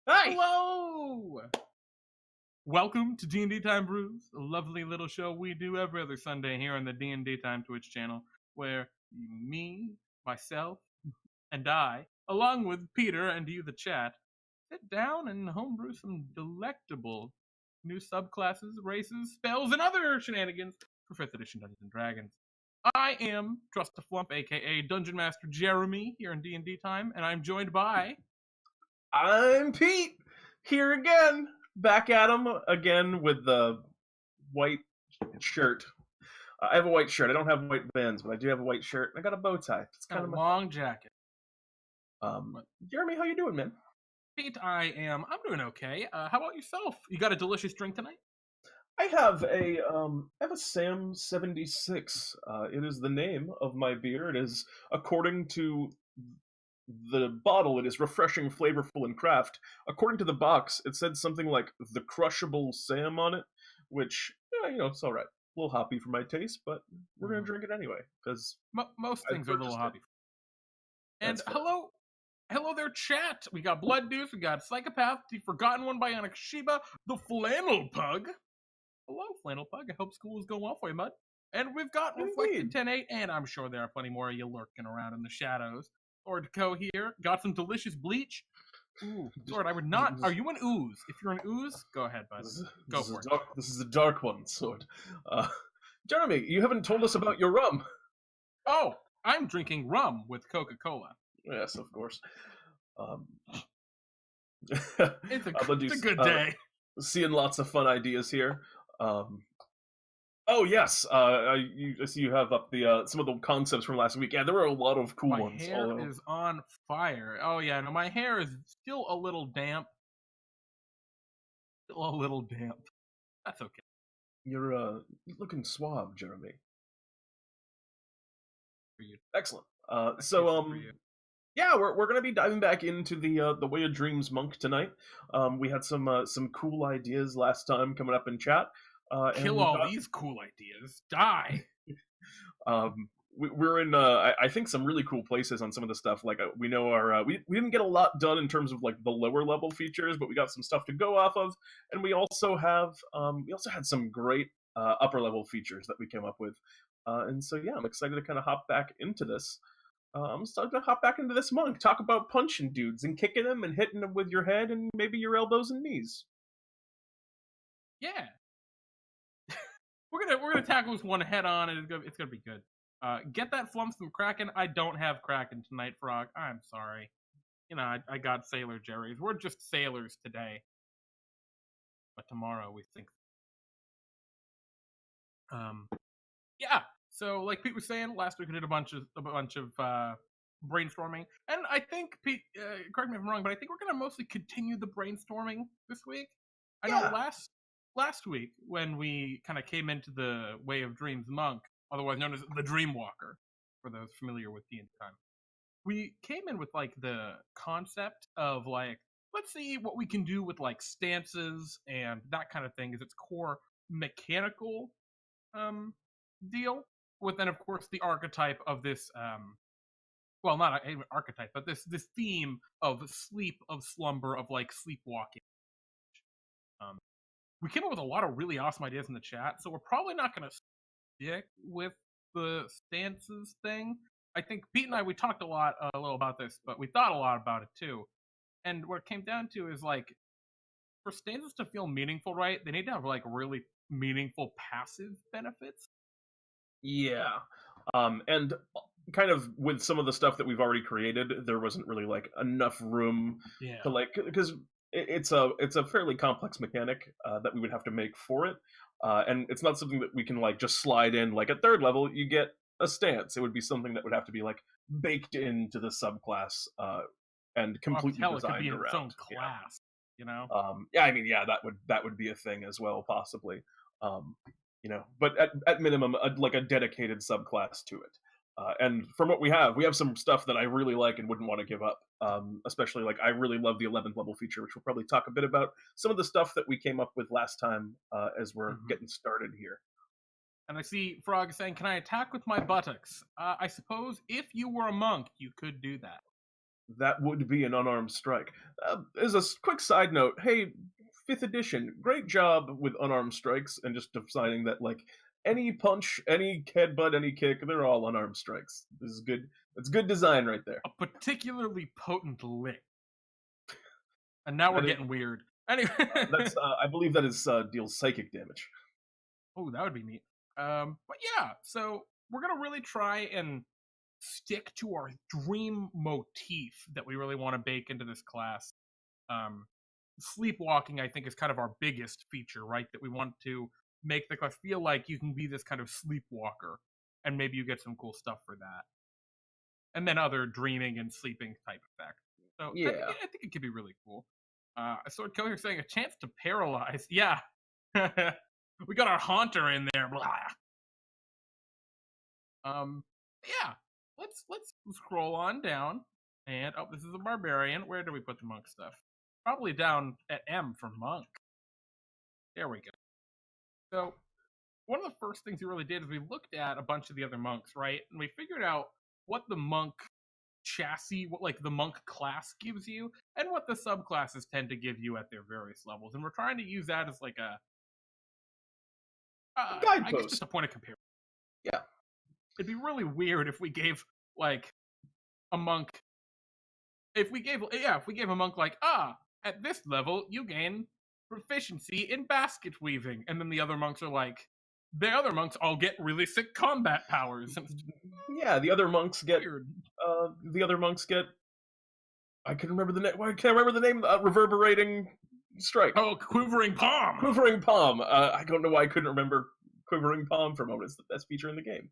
Hi! Hello! Welcome to DnDTime Brews, a lovely little show we do every other Sunday here on the DnDTime Twitch channel, where me, myself, and I, along with Peter and you, the chat, sit down and homebrew some delectable new subclasses, races, spells, and other shenanigans for 5th edition Dungeons & Dragons. I am Trustaflump, aka Dungeon Master Jeremy, here in D&D Time, and I'm joined by... I'm Pete! Here again! Back at him again with the white shirt. I have a white shirt. I don't have white bands, but I do have a white shirt. I got a bow tie. It's kind of a long jacket. Jeremy, how you doing, man? Pete, I'm doing okay. How about yourself? You got a delicious drink tonight? I have a Sam 76. It is the name of my beer. It is, according to the bottle, it is refreshing, flavorful, and craft. According to the box, it said something like the Crushable Sam on it, which, it's all right. A little hoppy for my taste, but we're going to drink it anyway, because most things are a little hoppy. And That's fair. hello there, chat. We got Blood Deuce, we got Psychopath, the Forgotten One, Bionic Shiba, the Flannel Pug. Hello, Flannel Pug. I hope school is going well for you, bud. And we've got Reflected 10-8, and I'm sure there are plenty more of you lurking around in the shadows. Sword Co here. Got some delicious bleach. Ooh, Sword, I would not... Are you an ooze? If you're an ooze, go ahead, bud. Go for it. This is a dark one, Sword. Jeremy, you haven't told us about your rum. Oh, I'm drinking rum with Coca-Cola. Yes, of course. It's a good day. Seeing lots of fun ideas here. Oh yes, I see you have up the some of the concepts from last week. Yeah, there were a lot of cool ones. My hair is on fire. Oh yeah, no, my hair is still a little damp. That's okay. You're looking suave, Jeremy. For you. Excellent. Yeah, we're gonna be diving back into the Way of Dreams monk tonight. We had some cool ideas last time coming up in chat. Kill all these cool ideas. Die. We're in I think some really cool places on some of the stuff. Like we know our we didn't get a lot done in terms of like the lower level features, but we got some stuff to go off of, and we also had some great upper level features that we came up with. And so yeah, I'm excited to kind of hop back into this. I'm starting to hop back into this monk, talk about punching dudes and kicking them and hitting them with your head and maybe your elbows and knees. Yeah. We're gonna tackle this one head on, and it's gonna be good. Get that flump from Kraken. I don't have Kraken tonight, Frog. I'm sorry. I got Sailor Jerry's. We're just sailors today, but tomorrow we think. Yeah. So, like Pete was saying, last week we did a bunch of brainstorming, and I think Pete, correct me if I'm wrong, but I think we're gonna mostly continue the brainstorming this week. I know last week when we kind of came into the Way of Dreams monk, otherwise known as the Dreamwalker, for those familiar with DnDTime, we came in with like the concept of like, let's see what we can do with like stances and that kind of thing as its core mechanical deal. With then of course the archetype of this well, not an archetype, but this theme of sleep, of slumber, of like sleepwalking. We came up with a lot of really awesome ideas in the chat, so we're probably not going to stick with the stances thing. I think Pete and I, we talked a little about this, but we thought a lot about it too. And what it came down to is like, for stances to feel meaningful, right, they need to have like really meaningful passive benefits. Yeah. And kind of with some of the stuff that we've already created, there wasn't really like enough room to like, because it's a fairly complex mechanic that we would have to make for it, and it's not something that we can like just slide in. Like at third level, you get a stance. It would be something that would have to be like baked into the subclass and completely designed it could be in around its own class. Yeah, I mean, yeah, that would be a thing as well, possibly. But at minimum, like a dedicated subclass to it. And from what we have some stuff that I really like and wouldn't want to give up. Especially, like, I really love the 11th level feature, which we'll probably talk a bit about. Some of the stuff that we came up with last time as we're getting started here. And I see Frog saying, can I attack with my buttocks? I suppose if you were a monk, you could do that. that would be an unarmed strike. As a quick side note, hey, fifth edition, great job with unarmed strikes and just deciding that like any punch, any headbutt, any kick, they're all unarmed strikes. This is good. That's good design right there. A particularly potent lick. And now we're That is- getting weird. Anyway, That's I believe that is deals psychic damage. oh, that would be neat. But yeah, so we're gonna really try and stick to our dream motif that we really want to bake into this class. Sleepwalking, I think, is kind of our biggest feature, right? That we want to make the class feel like you can be this kind of sleepwalker, and maybe you get some cool stuff for that. And then other dreaming and sleeping type effects. So Yeah. I think it could be really cool. Sword Killer saying a chance to paralyze. Yeah. We got our Haunter in there. Blah. Yeah. Let's scroll on down. And oh, this is a barbarian. Where do we put the monk stuff? Probably down at M for monk. There we go. So one of the first things we really did is we looked at a bunch of the other monks, right? And we figured out what the monk chassis, what like the monk class gives you, and what the subclasses tend to give you at their various levels. And we're trying to use that as like a I guess Guidepost. just a point of comparison. Yeah. It'd be really weird if we gave like a monk if we gave a monk like at this level you gain proficiency in basket weaving, and then the other monks are like the other monks all get really sick combat powers. Yeah, the other monks get Weird. I can remember the name. I can't remember the name. Reverberating strike. Oh, Quivering Palm. Quivering Palm. I don't know why I couldn't remember Quivering Palm for a moment. It's the best feature in the game.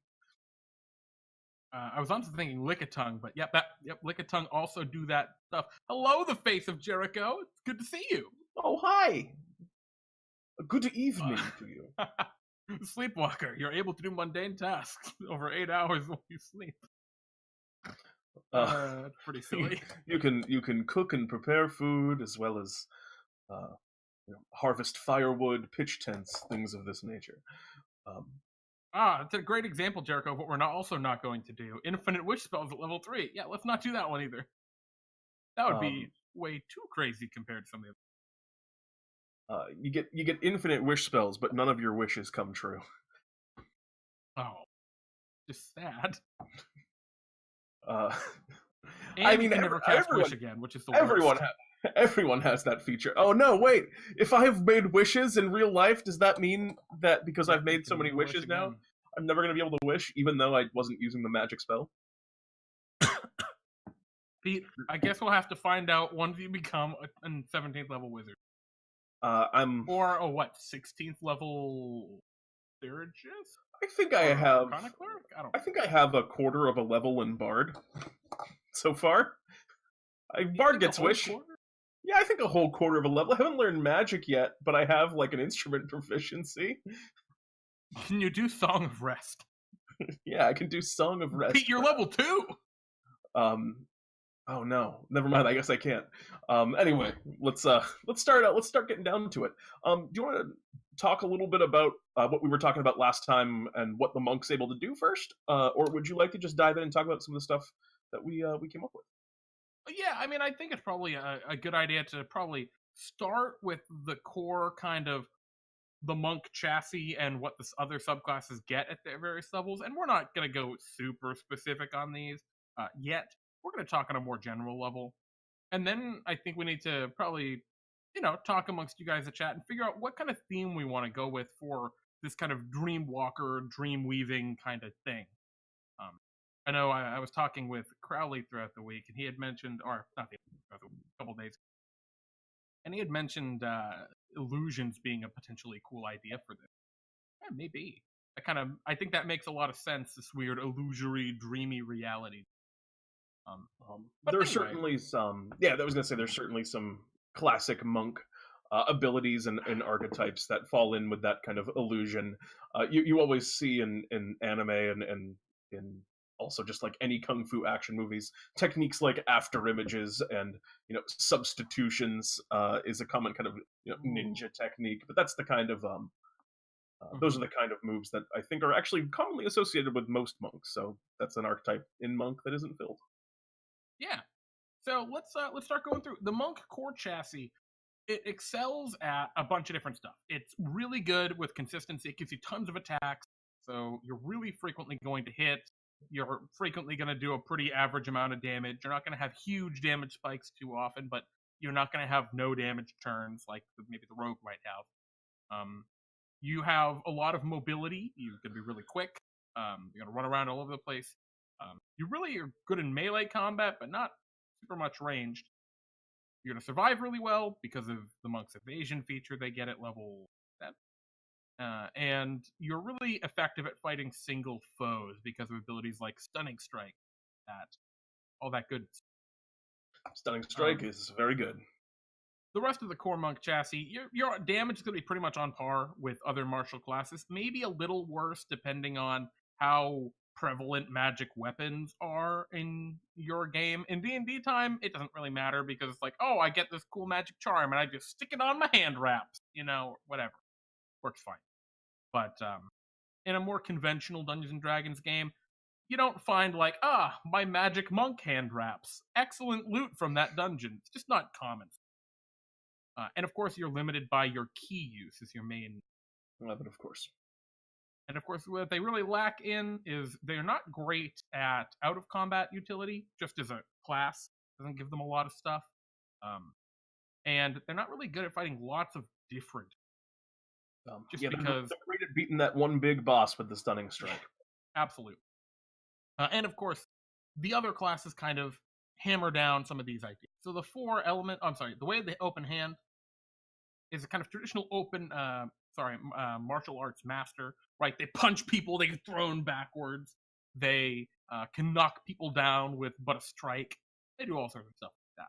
I was onto thinking Lickitung, but yep, Lickitung also do that stuff. Hello, the face of Jericho. It's good to see you. Oh, hi. A good evening to you. Sleepwalker, you're able to do mundane tasks over 8 hours while you sleep. That's pretty silly. You can cook and prepare food as well as harvest firewood, pitch tents, things of this nature. It's a great example, Jericho, of what we're also not going to do. Infinite wish spells at level 3. Yeah, let's not do that one either. That would be way too crazy compared to some of the other. You get infinite wish spells, but none of your wishes come true. Oh, just sad. I mean, you can never cast wish again, which is the worst. Everyone has that feature. Oh no, wait! If I have made wishes in real life, does that mean that because I've made so many wishes now, I'm never going to be able to wish, even though I wasn't using the magic spell? Pete, I guess we'll have to find out once you become a 17th level wizard. Or a what? 16th level Theragist? I think I have. I think I have a quarter of a level in Bard so far. Bard gets wish. Quarter? Yeah, I think a whole quarter of a level. I haven't learned magic yet, but I have like an instrument proficiency. Can you do Song of Rest? Yeah, I can do Song of Rest. Pete, you're level 2. Oh no, never mind. I guess I can't. Anyway, let's start out. Let's start getting down to it. Do you want to talk a little bit about what we were talking about last time and what the monk's able to do first, or would you like to just dive in and talk about some of the stuff that we came up with? Yeah, I mean, I think it's probably a good idea to probably start with the core kind of the monk chassis and what the other subclasses get at their various levels. And we're not going to go super specific on these yet. We're going to talk on a more general level. And then I think we need to probably, talk amongst you guys in chat and figure out what kind of theme we want to go with for this kind of Dreamwalker, dream weaving kind of thing. I know I was talking with Crowley throughout the week, and he had mentioned, or not the a couple days ago, and he had mentioned illusions being a potentially cool idea for this. Yeah, maybe. I think that makes a lot of sense. This weird illusory, dreamy reality. There's certainly some. Yeah, I was gonna say there's certainly some classic monk abilities and archetypes that fall in with that kind of illusion. You always see in anime and in also just like any kung fu action movies, techniques like after images and substitutions is a common kind of ninja technique. But that's the kind of those are the kind of moves that I think are actually commonly associated with most monks. So that's an archetype in monk that isn't filled. Yeah. So let's start going through the monk core chassis. It excels at a bunch of different stuff. It's really good with consistency. It gives you tons of attacks, so you're really frequently going to hit. You're frequently going to do a pretty average amount of damage. You're not going to have huge damage spikes too often, but you're not going to have no damage turns like maybe the rogue might have. You have a lot of mobility. You're going to be really quick. You're going to run around all over the place. You really are good in melee combat, but not super much ranged. You're going to survive really well because of the monk's evasion feature they get at level 10. And you're really effective at fighting single foes because of abilities like Stunning Strike, all that good. Stunning Strike is very good. The rest of the core monk chassis, your damage is going to be pretty much on par with other martial classes, maybe a little worse depending on how prevalent magic weapons are in your game. In DnDTime, it doesn't really matter because it's like, oh, I get this cool magic charm and I just stick it on my hand wraps, whatever. Works fine. But in a more conventional Dungeons and Dragons game, you don't find like, my magic monk hand wraps. Excellent loot from that dungeon. It's just not common. And of course, you're limited by your key use as your main. But of course. And of course, what they really lack in is they're not great at out of combat utility, just as a class. Doesn't give them a lot of stuff. And they're not really good at fighting lots of different. Because they're great at beating that one big boss with the Stunning Strike. Absolutely. And of course, the other classes kind of hammer down some of these ideas. So the way they open hand is a kind of traditional open, martial arts master, right? They punch people, they get thrown backwards, they can knock people down with but a strike. They do all sorts of stuff like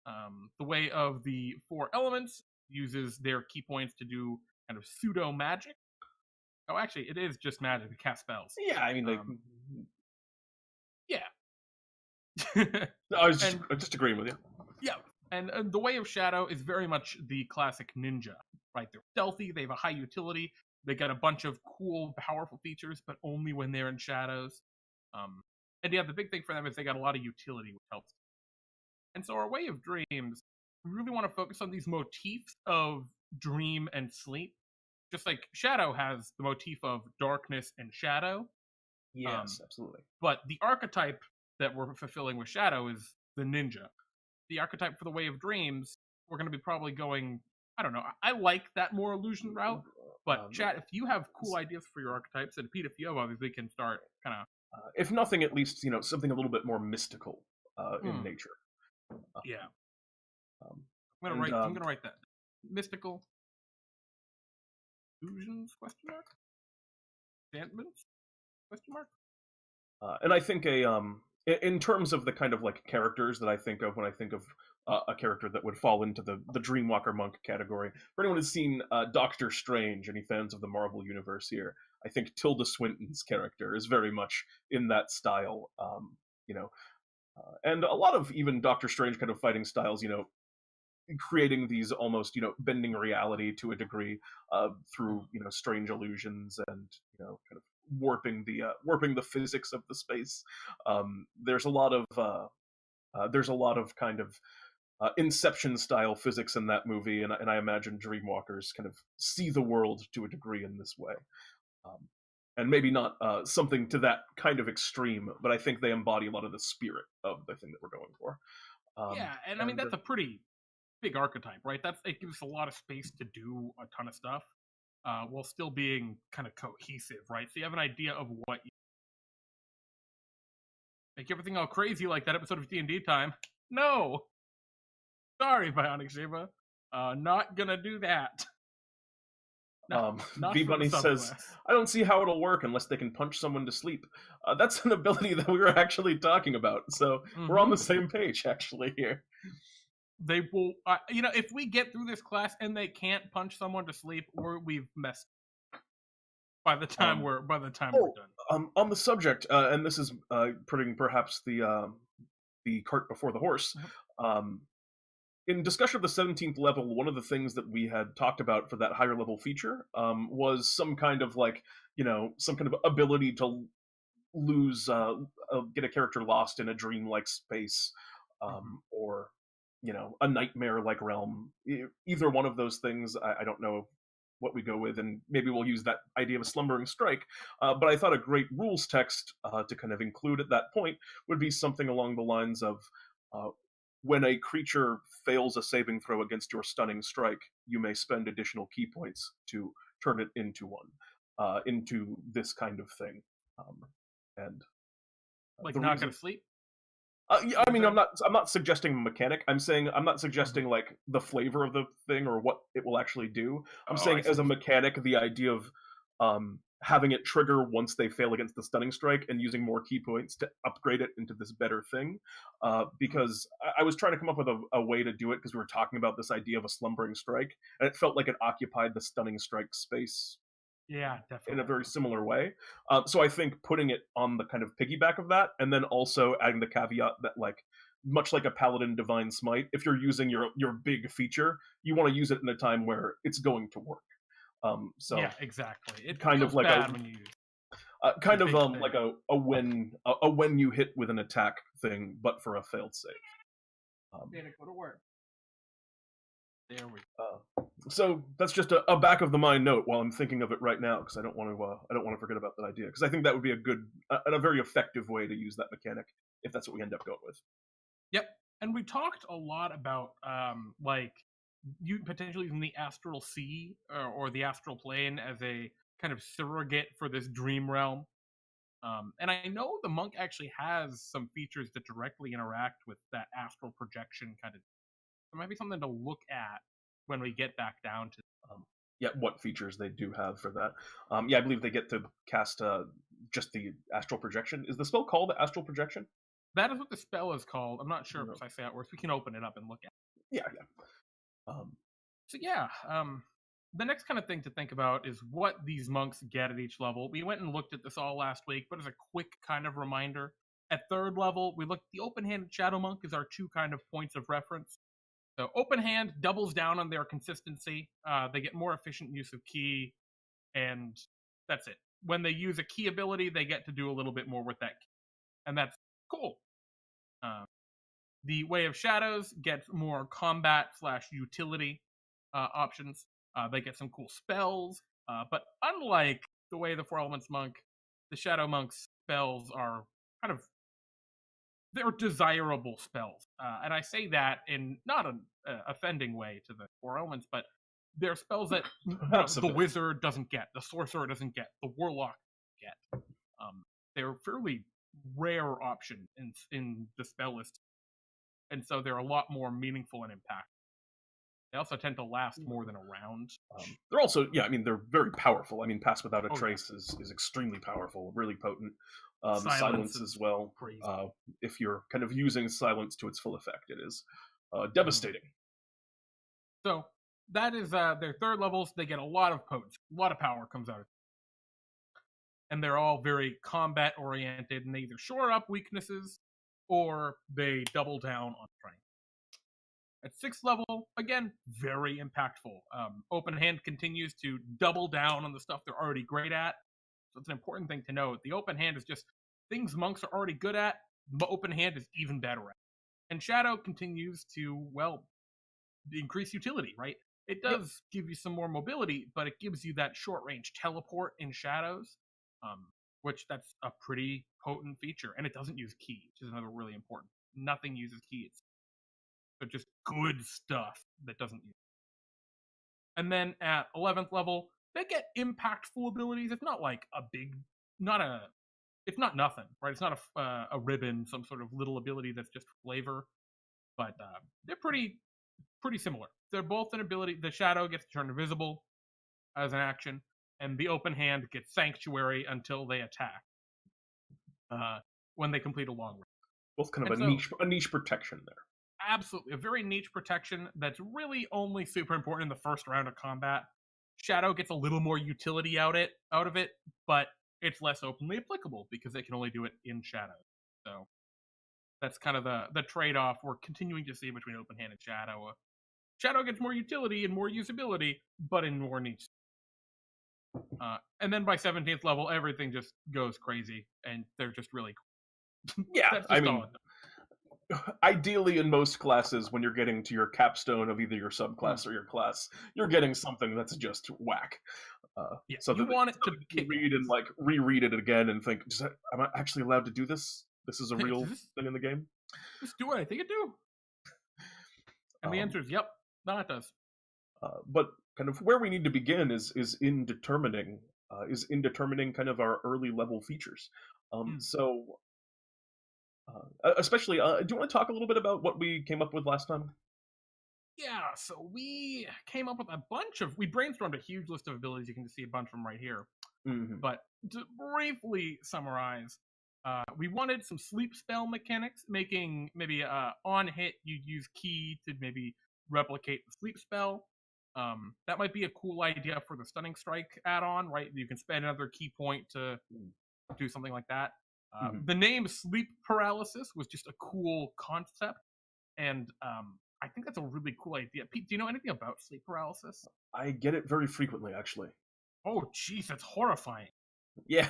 that. The way of the 4 elements uses their key points to do kind of pseudo magic. Oh, actually, it is just magic to cast spells. Yeah, I mean, yeah. I was just agreeing with you. Yeah, and the way of shadow is very much the classic ninja, right? They're stealthy, they have a high utility, they got a bunch of cool, powerful features, but only when they're in shadows. And yeah, the big thing for them is they got a lot of utility, which helps. And so our way of dreams, we really want to focus on these motifs of dream and sleep. Just like Shadow has the motif of darkness and shadow. Yes, absolutely. But the archetype that we're fulfilling with Shadow is the ninja. The archetype for the Way of Dreams, we're going to be probably going, I don't know, I like that more illusion route, but chat, if you have cool ideas for your archetypes, and Pete, if you have others, we can start kind of... if nothing, at least, something a little bit more mystical in nature. Yeah. I'm going to write that. Mystical illusions, question mark? Enchantments, question mark? And I think in terms of the kind of like characters that I think of when I think of a character that would fall into the Dreamwalker monk category, for anyone who's seen Doctor Strange, any fans of the Marvel Universe here, I think Tilda Swinton's character is very much in that style, and a lot of even Doctor Strange kind of fighting styles, creating these almost, bending reality to a degree through, strange illusions and, kind of warping the physics of the space. There's a lot of kind of Inception style physics in that movie, and I imagine Dreamwalkers kind of see the world to a degree in this way. And maybe not something to that kind of extreme, but I think they embody a lot of the spirit of the thing that we're going for. I mean, that's a pretty big archetype, right? It gives us a lot of space to do a ton of stuff while still being kind of cohesive, right? So you have an idea of what you make everything all crazy like that episode of DnDTime. No! Sorry, Bionic Shiva. Not gonna do that. V-Bunny says, I don't see how it'll work unless they can punch someone to sleep. That's an ability that we were actually talking about, so we're on the same page, actually, here. They will, if we get through this class and they can't punch someone to sleep, we've messed by the time we're done. On the subject, and this is putting perhaps the cart before the horse, in discussion of the 17th level, one of the things that we had talked about for that higher level feature was some kind of some kind of ability to lose, get a character lost in a dreamlike space or a nightmare-like realm. Either one of those things, I don't know what we go with, and maybe we'll use that idea of a slumbering strike. But I thought a great rules text to kind of include at that point would be something along the lines of, when a creature fails a saving throw against your stunning strike, you may spend additional key points to turn it into one, into this kind of thing. And like not going to sleep. Yeah, I mean, I'm not suggesting a mechanic. I'm not suggesting like the flavor of the thing or what it will actually do. I'm saying as a mechanic, the idea of having it trigger once they fail against the stunning strike and using more key points to upgrade it into this better thing. Because I was trying to come up with a way to do it because we were talking about this idea of a slumbering strike, and it felt like it occupied the stunning strike space. Yeah, definitely. In a very similar way. So I think putting it on the kind of piggyback of that, and then also adding the caveat that, like, much like a Paladin Divine Smite, if you're using your big feature, you want to use it in a time where it's going to work. So yeah, exactly. It kind of like bad when you kind of like a when you hit with an attack thing, but for a failed save. Data go to work. There we go. So that's just a back of the mind note while I'm thinking of it right now, because I don't want to forget about that idea, because I think that would be a very effective way to use that mechanic if that's what we end up going with. Yep, and we talked a lot about like you potentially using the astral sea or the astral plane as a kind of surrogate for this dream realm. And I know the monk actually has some features that directly interact with that astral projection kind of. It might be something to look at when we get back down to what features they do have for that. I believe they get to cast just the astral projection. Is the spell called astral projection? That is what the spell is called. I'm not sure precisely how it works. We can open it up and look at it. The next kind of thing to think about is what these monks get at each level. We went and looked at this all last week, but as a quick kind of reminder, at 3rd level, we looked at the open-handed Shadow Monk as our 2 kind of points of reference. So open hand doubles down on their consistency. They get more efficient use of key, and that's it. When they use a key ability, they get to do a little bit more with that key, and that's cool. The Way of Shadows gets more combat/utility options. They get some cool spells, but unlike the Way of the Four Elements Monk, the Shadow Monk's spells are kind of they're desirable spells. And I say that in not an offending way to the Four Elements, but they're spells that the wizard doesn't get, the sorcerer doesn't get, the warlock get. They're a fairly rare option in the spell list. And so they're a lot more meaningful and impactful. They also tend to last more than a round. They're also, they're very powerful. I mean, Pass Without a Trace is extremely powerful, really potent. Silence as well. If you're kind of using silence to its full effect, it is devastating. So that is their 3rd levels. They get a lot of potency, a lot of power comes out of it. And they're all very combat oriented, and they either shore up weaknesses or they double down on strength. At 6th level, again, very impactful. Open Hand continues to double down on the stuff they're already great at. So it's an important thing to note. The Open Hand is just things monks are already good at, but Open Hand is even better at. And Shadow continues to, increase utility, right? It does give you some more mobility, but it gives you that short-range teleport in Shadows, which that's a pretty potent feature. And it doesn't use key, which is another really important. Nothing uses keys. So just good stuff that doesn't use. And then at 11th level, they get impactful abilities. It's not like it's not nothing, right? It's not a ribbon, some sort of little ability that's just flavor. But they're pretty similar. They're both an ability. The Shadow gets to turn invisible as an action, and the Open Hand gets Sanctuary until they attack when they complete a long range. Both kind of a niche protection there. Absolutely. A very niche protection that's really only super important in the first round of combat. Shadow gets a little more utility out of it, but it's less openly applicable because they can only do it in Shadow. So that's kind of the trade-off we're continuing to see between Open Hand and Shadow. Shadow gets more utility and more usability, but in more niche. And then by 17th level, everything just goes crazy, and they're just really cool. Yeah, ideally in most classes, when you're getting to your capstone of either your Mm. subclass or your class, you're getting something that's just whack. Yeah, So you that want it so to that you can kick read and ass. like reread it again and think, am I actually allowed to do this? This is a Does real this, thing in the game. this do what I think it do? And the Um, answer is yep. No, it does. but kind of where we need to begin is in determining kind of our early level features. Mm. So especially, do you want to talk a little bit about what we came up with last time? Yeah, so we came up with a bunch of. We brainstormed a huge list of abilities. You can just see a bunch of them right here. Hmm. But to briefly summarize, we wanted some sleep spell mechanics, making maybe on hit you use key to maybe replicate the sleep spell. That might be a cool idea for the stunning strike add-on, right? You can spend another key point to do something like that. Hmm. The name sleep paralysis was just a cool concept, and I think that's a really cool idea. Pete, do you know anything about sleep paralysis? I get it very frequently, actually. Oh, jeez, that's horrifying. Yeah.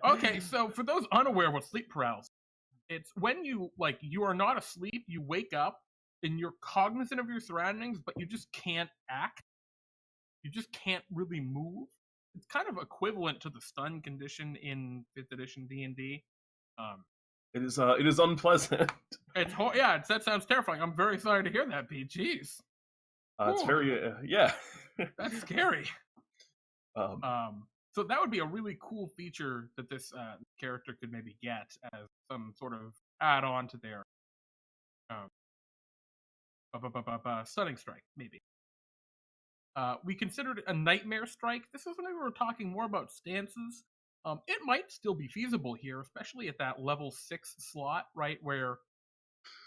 Okay, so for those unaware what sleep paralysis, it's when you are not asleep, you wake up and you're cognizant of your surroundings, but you just can't act. You just can't really move. It's kind of equivalent to the stun condition in 5th edition D&D. Um, It is unpleasant. yeah, that sounds terrifying. I'm very sorry to hear that, Pete. Jeez. It's Whew, very yeah. that's scary. um, So that would be a really cool feature that this character could maybe get as some sort of add-on to their um, stunning strike, maybe. We considered a nightmare strike. This is when we were talking more about stances. It might still be feasible here, especially at that level 6 slot, right, where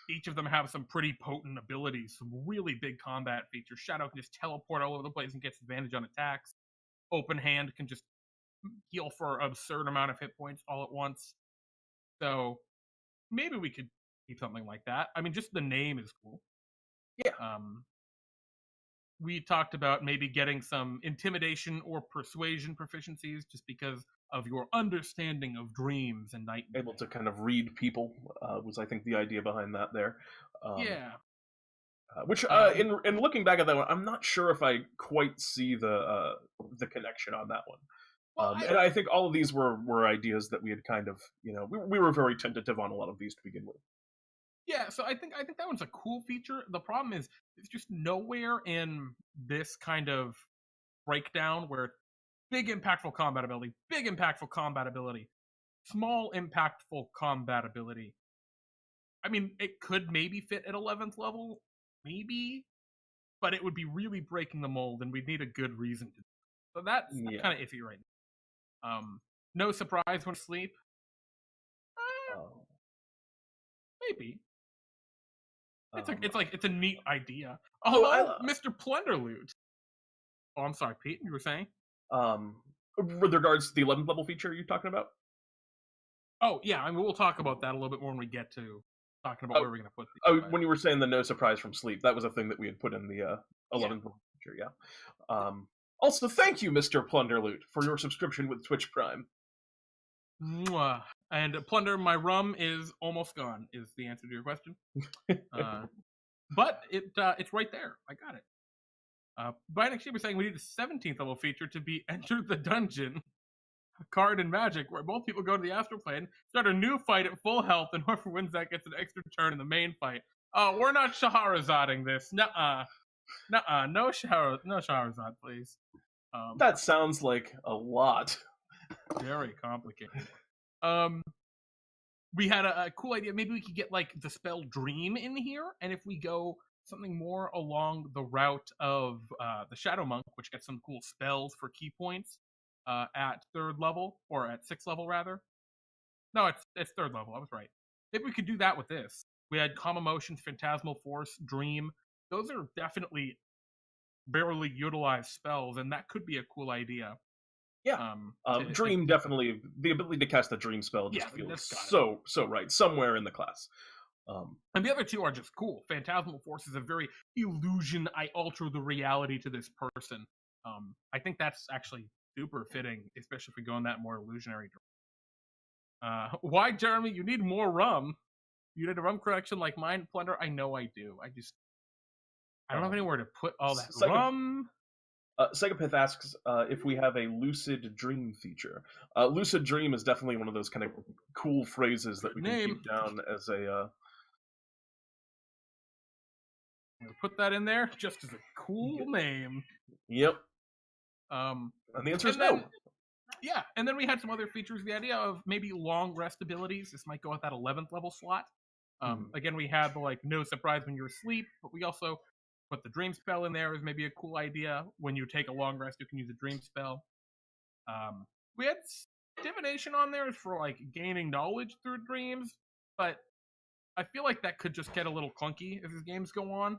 each of them have some pretty potent abilities, some really big combat features. Shadow can just teleport all over the place and gets advantage on attacks. Open Hand can just heal for an absurd amount of hit points all at once. So maybe we could keep something like that. I mean, just the name is cool. yeah. We talked about maybe getting some intimidation or persuasion proficiencies just because of your understanding of dreams and nightmares. Able to kind of read people was, I think, the idea behind that there. Um, Yeah. which, in looking back at that one, I'm not sure if I quite see the connection on that one. Well, And I think all of these were ideas that we had kind of, we were very tentative on a lot of these to begin with. yeah, so I think that one's a cool feature. The problem is it's just nowhere in this kind of breakdown where big impactful combat ability, big impactful combat ability, small impactful combat ability. I mean, it could maybe fit at 11th level, maybe, but it would be really breaking the mold, and we'd need a good reason to. So that's Yeah. kind of iffy right now. No surprise when asleep. Uh, Maybe it's um, it's a neat idea. so Although Mr. Plunderloot. Oh, I'm sorry, Pete. You were saying? with regards to the 11th level feature you're talking about. Oh yeah, I mean we'll talk about that a little bit more when we get to talking about where we're gonna put these. When you were saying the no surprise from sleep, that was a thing that we had put in the 11th level feature. Yeah. Also, thank you, Mr. Plunderloot, for your subscription with Twitch Prime. Mwah. And Plunder, my rum is almost gone. Is the answer to your question? But it's right there. I got it. Brian actually was saying we need a 17th level feature to be Enter the Dungeon, a card in Magic, where both people go to the astral plane, start a new fight at full health, and whoever wins that gets an extra turn in the main fight. Oh, we're not Shahrazading this. Nuh-uh. Nuh-uh. No Shahrazad, please. That sounds like a lot. Very complicated. We had a cool idea. Maybe we could get like the spell Dream in here, and if we go something more along the route of the Shadow Monk, which gets some cool spells for key points at 3rd level, or at 6th level rather. No, it's 3rd level. I was right. Maybe we could do that with this. We had Calm Emotions, Phantasmal Force, Dream. Those are definitely barely utilized spells, and that could be a cool idea. Yeah. Dream definitely, the ability to cast a Dream spell just feels so right somewhere in the class. And the other two are just cool. Phantasmal Force is a very illusion. I alter the reality to this person. I think that's actually super fitting, especially if we go in that more illusionary direction. Why, Jeremy? You need more rum. You need a rum collection like Mind Plunder? I know I do. I don't have anywhere to put all that rum. Psychopath asks if we have a lucid dream feature. Lucid dream is definitely one of those kind of cool phrases that we can keep down as a... I'm gonna put that in there just as a cool name. Yep. And the answer is no. Yeah, and then we had some other features. The idea of maybe long rest abilities. This might go with that 11th level slot. Again, we had the no surprise when you're asleep, but we also put the dream spell in there as maybe a cool idea. When you take a long rest, you can use a dream spell. We had divination on there for gaining knowledge through dreams, but I feel like that could just get a little clunky as games go on.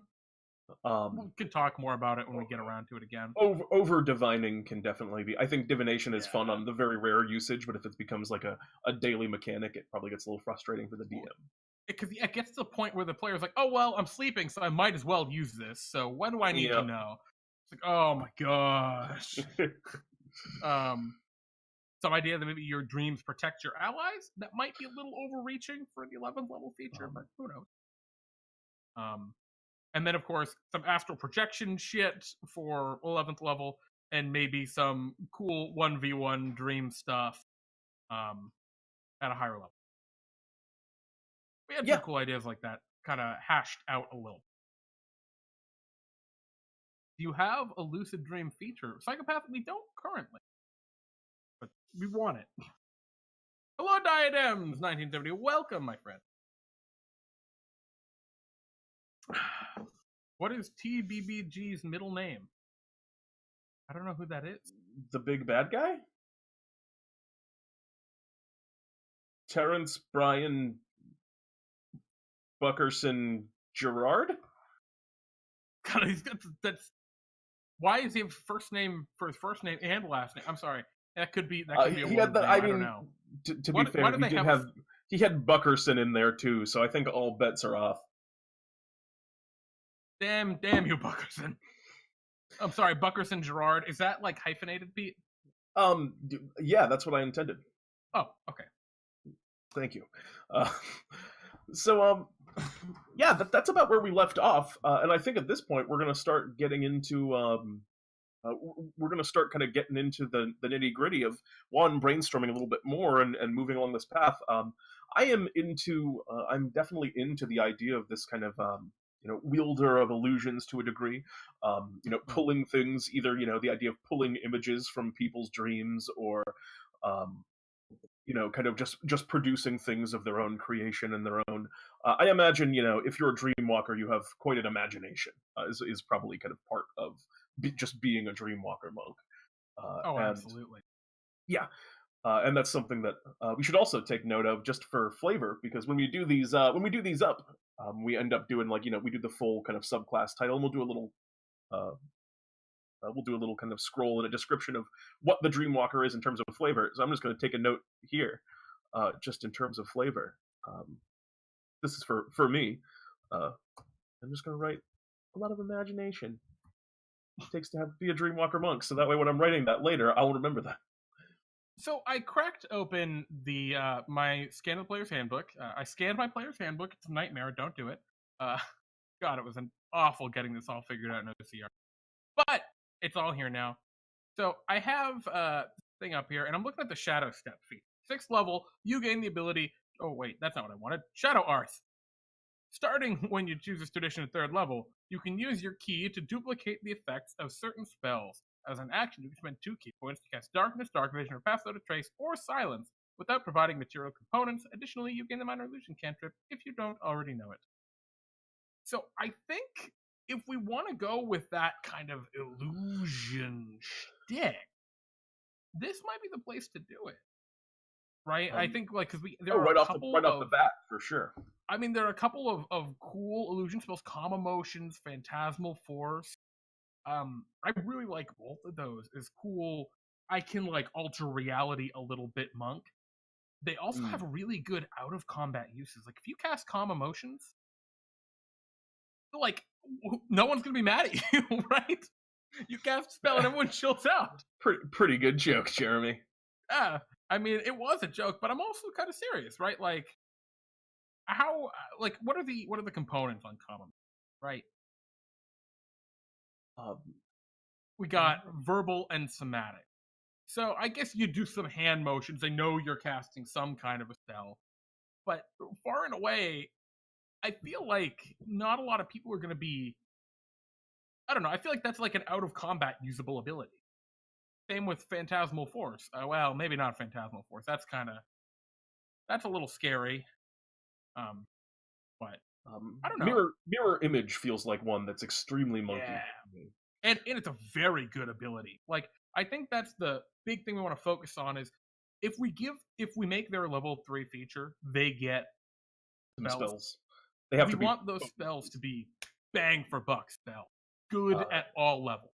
We can talk more about it when we get around to it again. Over divining can definitely be. I think divination is fun on the very rare usage, but if it becomes like a daily mechanic, it probably gets a little frustrating for the DM. Because it gets to the point where the player's like, oh, well, I'm sleeping, so I might as well use this. So when do I need to know? It's like, oh my gosh. Some idea that maybe your dreams protect your allies. That might be a little overreaching for the 11th level feature, but who knows? And then, of course, some astral projection shit for 11th level, and maybe some cool 1v1 dream stuff at a higher level. We had some cool ideas like that, kind of hashed out a little. Do you have a lucid dream feature? Psychopath, we don't currently, but we want it. Hello, Diadems, 1970. Welcome, my friend. What is TBBG's middle name? I don't know who that is. The big bad guy? Terrence Bryan Buckerson Gerard? God, that's why is he have first name for his first name and last name? I'm sorry. That could be a he had the, I don't know. To be fair, he had Buckerson in there too, so I think all bets are off. Damn you, Buckerson. I'm sorry, Buckerson Gerard. Is that hyphenated, Pete? Yeah, that's what I intended. Oh, okay. Thank you. Yeah, that's about where we left off, and I think at this point we're going to start getting into we're going to start kind of getting into the nitty gritty of brainstorming a little bit more and moving along this path. I'm definitely into the idea of this kind of wielder of illusions to a degree, pulling things, either the idea of pulling images from people's dreams or kind of just producing things of their own creation and their own. I imagine, if you're a Dreamwalker, you have quite an imagination. Is probably kind of part of just being a Dreamwalker monk. Absolutely. Yeah, and that's something that we should also take note of, just for flavor, because when we do these up, we end up doing we do the full kind of subclass title, and we'll do a little kind of scroll and a description of what the Dreamwalker is in terms of flavor. So I'm just going to take a note here, just in terms of flavor. This is for me. I'm just going to write a lot of imagination. It takes to be a Dreamwalker monk, so that way when I'm writing that later, I'll remember that. So I cracked open the my Scan of the Player's Handbook. I scanned my Player's Handbook. It's a nightmare. Don't do it. God, it was an awful getting this all figured out in OCR. But it's all here now. So I have a thing up here, and I'm looking at the Shadow Step feat. 6th level, you gain the ability... Oh, wait, that's not what I wanted. Shadow Arth. Starting when you choose this tradition at 3rd level, you can use your key to duplicate the effects of certain spells. As an action, you can spend 2 key points to cast Darkness, Dark Vision, or Pass Without a Trace, or Silence, without providing material components. Additionally, you gain the Minor Illusion cantrip if you don't already know it. So I think if we want to go with that kind of illusion shtick, this might be the place to do it. Right? I think because there are off the bat, for sure. I mean, there are a couple of cool illusion spells, Calm Emotions, Fantasma Force. I really like both of those. It's cool. I can alter reality a little bit, monk. They also have really good out of combat uses. If you cast Calm Emotions, no one's gonna be mad at you, right? You cast a spell and everyone chills out. Pretty good joke, Jeremy. Yeah, I mean, it was a joke, but I'm also kind of serious, right? how what are the components on common, right? Um, We got verbal and somatic. So I guess you do some hand motions. I know you're casting some kind of a spell, but far and away, I feel like not a lot of people are going to be. I don't know. I feel like that's like an out of combat usable ability. Same with Phantasmal Force. Well, maybe not Phantasmal Force. That's a little scary. But I don't know. Mirror Image feels like one that's extremely monkey. Yeah. And it's a very good ability. Like, I think that's the big thing we want to focus on is if we make their level 3 feature, they get spells. They have we to be want those spells to be bang for buck spell. Good at all levels.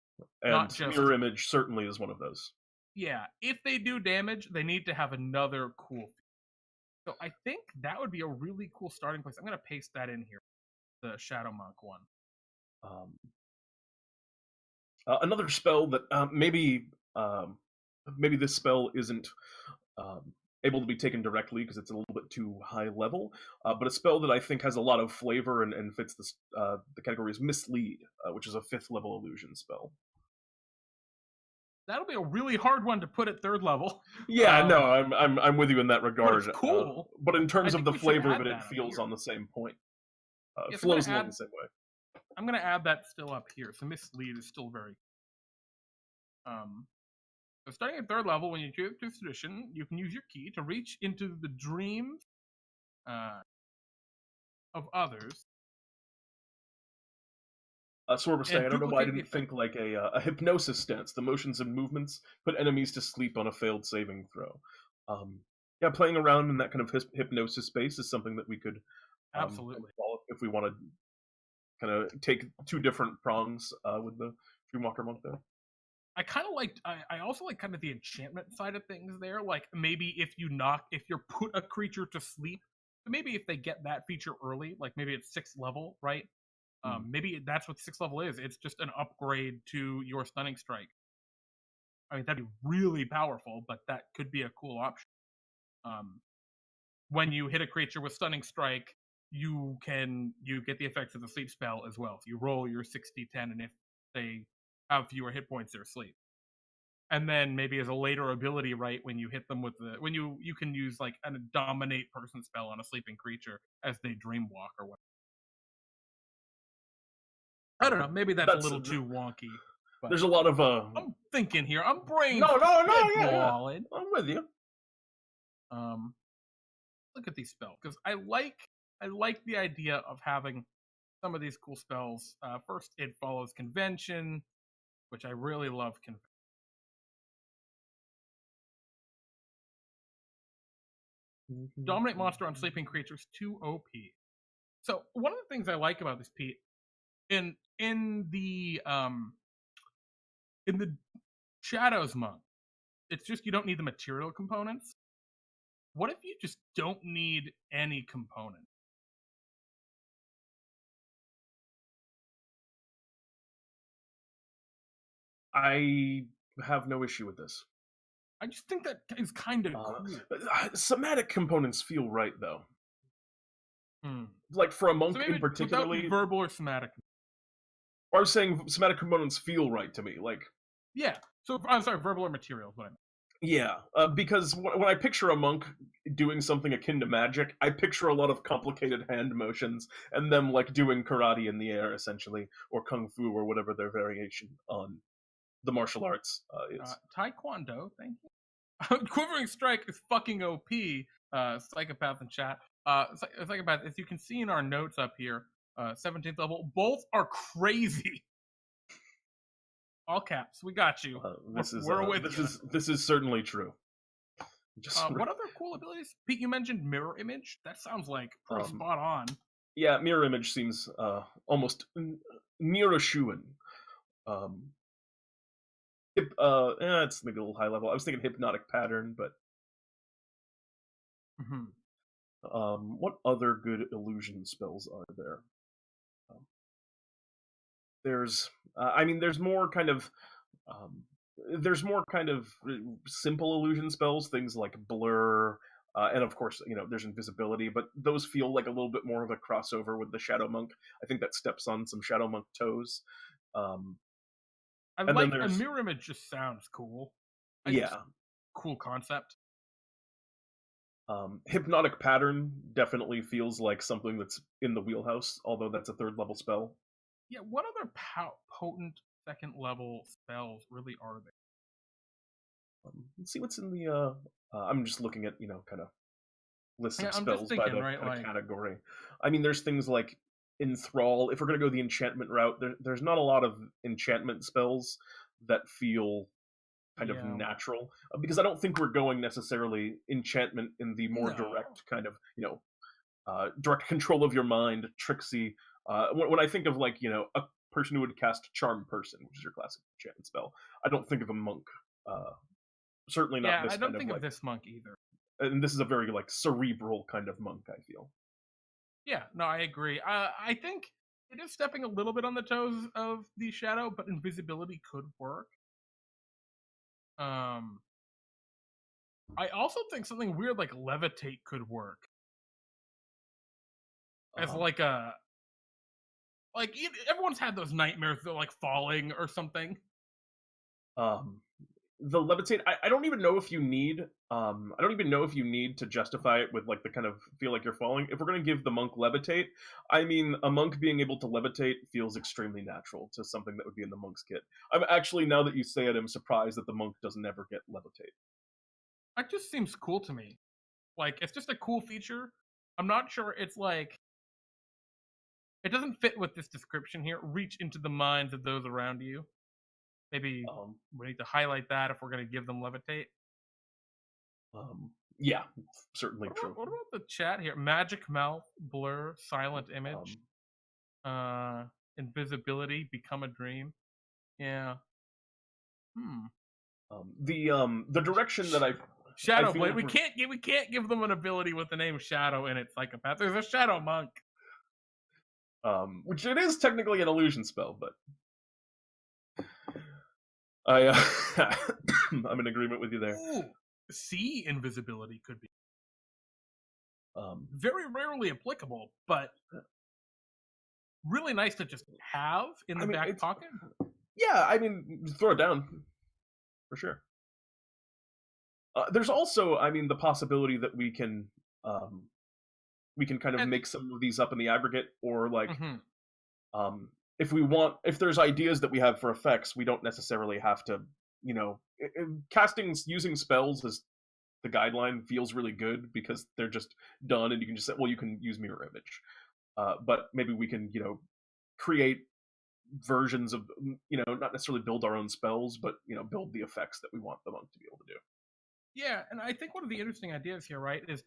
And not just Mirror Image certainly is one of those. Yeah, if they do damage, they need to have another cool feature. So I think that would be a really cool starting place. I'm going to paste that in here, the Shadow Monk one. Another spell that maybe this spell isn't able to be taken directly because it's a little bit too high level, but a spell that I think has a lot of flavor and fits the category is Mislead, which is a 5th level illusion spell. That'll be a really hard one to put at 3rd level. Yeah, no, I'm with you in that regard. But it's cool. But in terms of the flavor of it, it feels on the same point. It flows along the same way. I'm going to add that still up here. So Mislead is still very. So starting at 3rd level, when you choose this edition, you can use your key to reach into the dreams of others. Sort of saying, I don't know why I didn't think like a hypnosis stance. The motions and movements put enemies to sleep on a failed saving throw. Yeah, playing around in that kind of hypnosis space is something that we could absolutely if we want to kind of take 2 different prongs with the Dreamwalker monk there. I kind of liked. I also like kind of the enchantment side of things there. Like maybe if you put a creature to sleep, maybe if they get that feature early, like maybe it's 6th level, right? Maybe that's what 6th level is. It's just an upgrade to your stunning strike. I mean, that'd be really powerful, but that could be a cool option. When you hit a creature with stunning strike, you get the effects of the sleep spell as well. So you roll your 6d10, and if they have fewer hit points, they're asleep. And then maybe as a later ability, right, when you hit them with when you can use like a dominate person spell on a sleeping creature as they dreamwalk or whatever. I don't know. Maybe that's a little too wonky. There's a lot of I'm thinking here. I'm brain. No, yeah. I'm with you. Look at these spells because I like the idea of having some of these cool spells. First, it follows convention, which I really love. Dominate monster on sleeping creatures 2 OP. So one of the things I like about this, Pete, in the Shadows monk, it's just you don't need the material components. What if you just don't need any component? I have no issue with this. I just think that is kind of cool. Somatic components feel right, though. Like for a monk in particularly, verbal or somatic. I was saying somatic components feel right to me. Like, yeah. So I'm sorry, verbal or material. But yeah, because when I picture a monk doing something akin to magic, I picture a lot of complicated hand motions and them like doing karate in the air, essentially, or kung fu or whatever their variation on the martial arts is. Taekwondo, thank you. Quivering Strike is fucking OP. Psychopath in chat. Psychopath, as you can see in our notes up here, 17th level. Both are crazy. All caps. We got you. This is certainly true. What other cool abilities? Pete, you mentioned Mirror Image. That sounds like pretty spot on. Yeah, Mirror Image seems almost near a shoo-in. It's maybe a little high level. I was thinking Hypnotic Pattern, but what other good illusion spells are there? There's more kind of simple illusion spells, things like Blur, And of course, there's invisibility, but those feel like a little bit more of a crossover with the Shadow Monk. I think that steps on some Shadow Monk toes. Um, I and then like a there's mirror image. Just sounds cool. yeah, Cool concept. Hypnotic Pattern definitely feels like something that's in the wheelhouse, although that's a third level spell. Yeah, what other potent second level spells really are there? Let's see what's in the. I'm just looking at kind of lists of I'm just spells by thinking, the right? kind of Like, category. I mean, there's things like Enthrall. If we're gonna go the enchantment route, there's not a lot of enchantment spells that feel kind of yeah, natural, because I don't think we're going necessarily enchantment in the more no, direct kind of direct control of your mind, tricksy. When I think of like a person who would cast Charm Person, which is your classic enchantment spell, I don't think of a monk. Uh, Certainly not yeah, this I don't kind of think of like, this monk either. and this is a very like cerebral kind of monk, I feel. Yeah, no, I agree. I think it is stepping a little bit on the toes of the shadow, but invisibility could work. Um, I also think something weird like levitate could work as Um, like a everyone's had those nightmares of like falling or something. um, the levitate, I don't even know if you need I don't even know if you need to justify it with like the kind of feel like you're falling. If we're going to give the monk levitate, I mean, a monk being able to levitate feels extremely natural to something that would be in the monk's kit. I'm actually, now that you say it, I'm surprised that the monk doesn't ever get levitate. That just seems cool to me. Like it's just a cool feature. I'm not sure it's like it doesn't fit with this description here. Reach into the minds of those around you. Maybe um, we need to highlight that if we're going to give them levitate. yeah, certainly true. What about the chat here? Magic mouth, blur, silent image, um, uh, invisibility, become a dream. Yeah. Hmm. the direction that I Shadow feel Blade. like We can't give them an ability with the name Shadow in it. Psychopath. There's a Shadow Monk. which it is technically an illusion spell, but I I'm in agreement with you there. Ooh, sea invisibility could be Um, very rarely applicable, but really nice to just have in I the mean, back it's pocket. yeah. I mean, throw it down for sure. There's also, I mean, the possibility that we can kind of And make some of these up in the aggregate, or like mm-hmm. if we want, if there's ideas that we have for effects, we don't necessarily have to, casting using spells as the guideline feels really good because they're just done, and you can just say, well, you can use mirror image, but maybe we can, create versions of, not necessarily build our own spells, but build the effects that we want the monk to be able to do. Yeah, and I think one of the interesting ideas here, right, is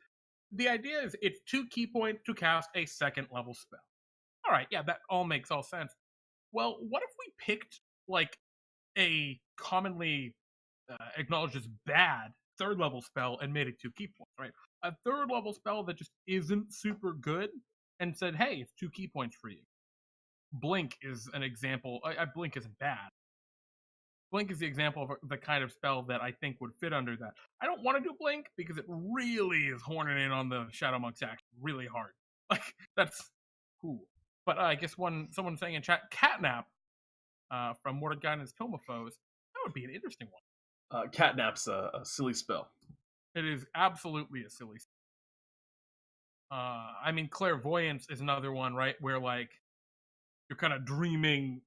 the idea is it's 2 key points to cast a second level spell. All right, yeah, that all makes all sense. Well, what if we picked like a commonly acknowledged as bad third level spell and made it 2 key points, right? A third level spell that just isn't super good and said, hey, it's 2 key points for you. Blink is an example. Blink isn't bad. Blink is the example of the kind of spell that I think would fit under that. I don't want to do Blink because it really is horning in on the Shadow Monk's action really hard. Like, that's cool. But I guess someone saying in chat, Catnap from Mordenkainen's Tomophos, that would be an interesting one. Catnap's a silly spell. It is absolutely a silly spell. I mean, Clairvoyance is another one, right? Where, like, you're kind of dreaming,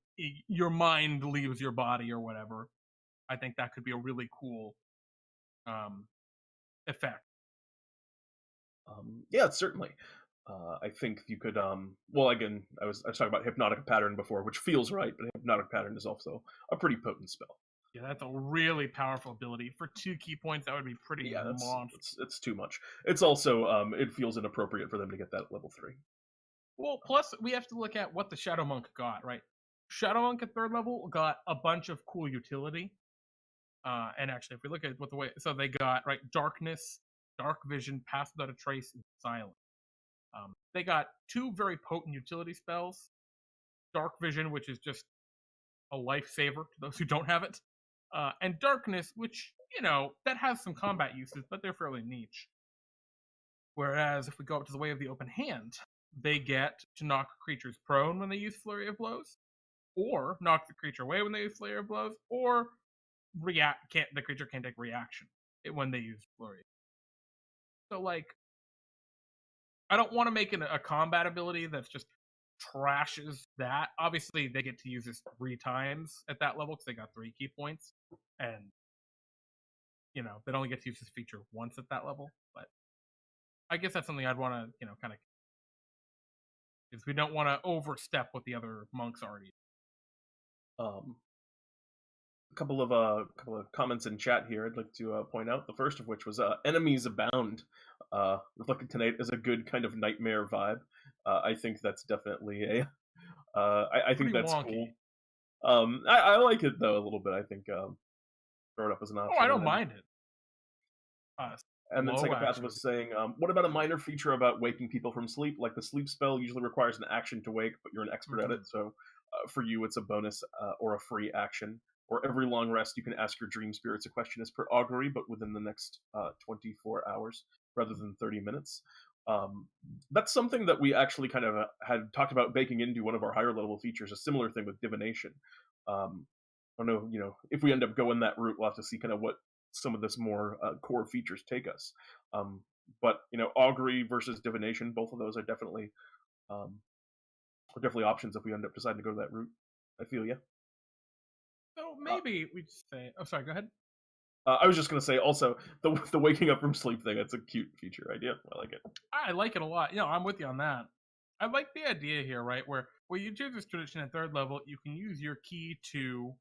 your mind leaves your body or whatever. I think that could be a really cool effect. Yeah, certainly. I think you could. Well, again, I was talking about Hypnotic Pattern before, which feels right, but Hypnotic Pattern is also a pretty potent spell. Yeah, that's a really powerful ability. For 2 key points, that would be pretty Yeah, monstrous. it's too much. It's also it feels inappropriate for them to get that at level 3. Well, plus we have to look at what the Shadow Monk got, right? Shadow Monk at 3rd level got a bunch of cool utility. And actually, if we look at what the way, so they got right Darkness, Dark Vision, Pass Without a Trace, and Silence. They got 2 very potent utility spells: Dark Vision, which is just a lifesaver to those who don't have it, and Darkness, which that has some combat uses, but they're fairly niche. Whereas if we go up to the Way of the Open Hand, they get to knock creatures prone when they use Flurry of Blows, or knock the creature away when they use Flurry of Blows, or the creature can't take reaction when they use Flurry. So like, I don't want to make it a combat ability that's just trashes that. Obviously, they get to use this 3 times at that level because they got 3 key points, and they only get to use this feature once at that level. But I guess that's something I'd want to kind of, because we don't want to overstep what the other monks already. A couple of comments in chat here I'd like to point out. The first of which was enemies abound. Reflected Tonight is a good kind of nightmare vibe. I think that's definitely a. I think that's wonky. Cool. I like it though a little bit. I think throw it up as an option. Oh, I don't mind it. And then Psychopath was saying, what about a minor feature about waking people from sleep? Like the sleep spell usually requires an action to wake, but you're an expert at it, so for you it's a bonus or a free action. Or every long rest, you can ask your dream spirits a question as per augury, but within the next 24 hours rather than 30 minutes. That's something that we actually kind of had talked about baking into one of our higher level features, a similar thing with divination. I don't know, if we end up going that route, we'll have to see kind of what some of this more core features take us. But augury versus divination, both of those are definitely options if we end up deciding to go that route. I feel yeah. So maybe we just say, oh, sorry, go ahead. I was just going to say also the waking up from sleep thing. That's a cute feature idea. I like it. I like it a lot. I'm with you on that. I like the idea here, right? Where you choose this tradition at 3rd level, you can use your key to,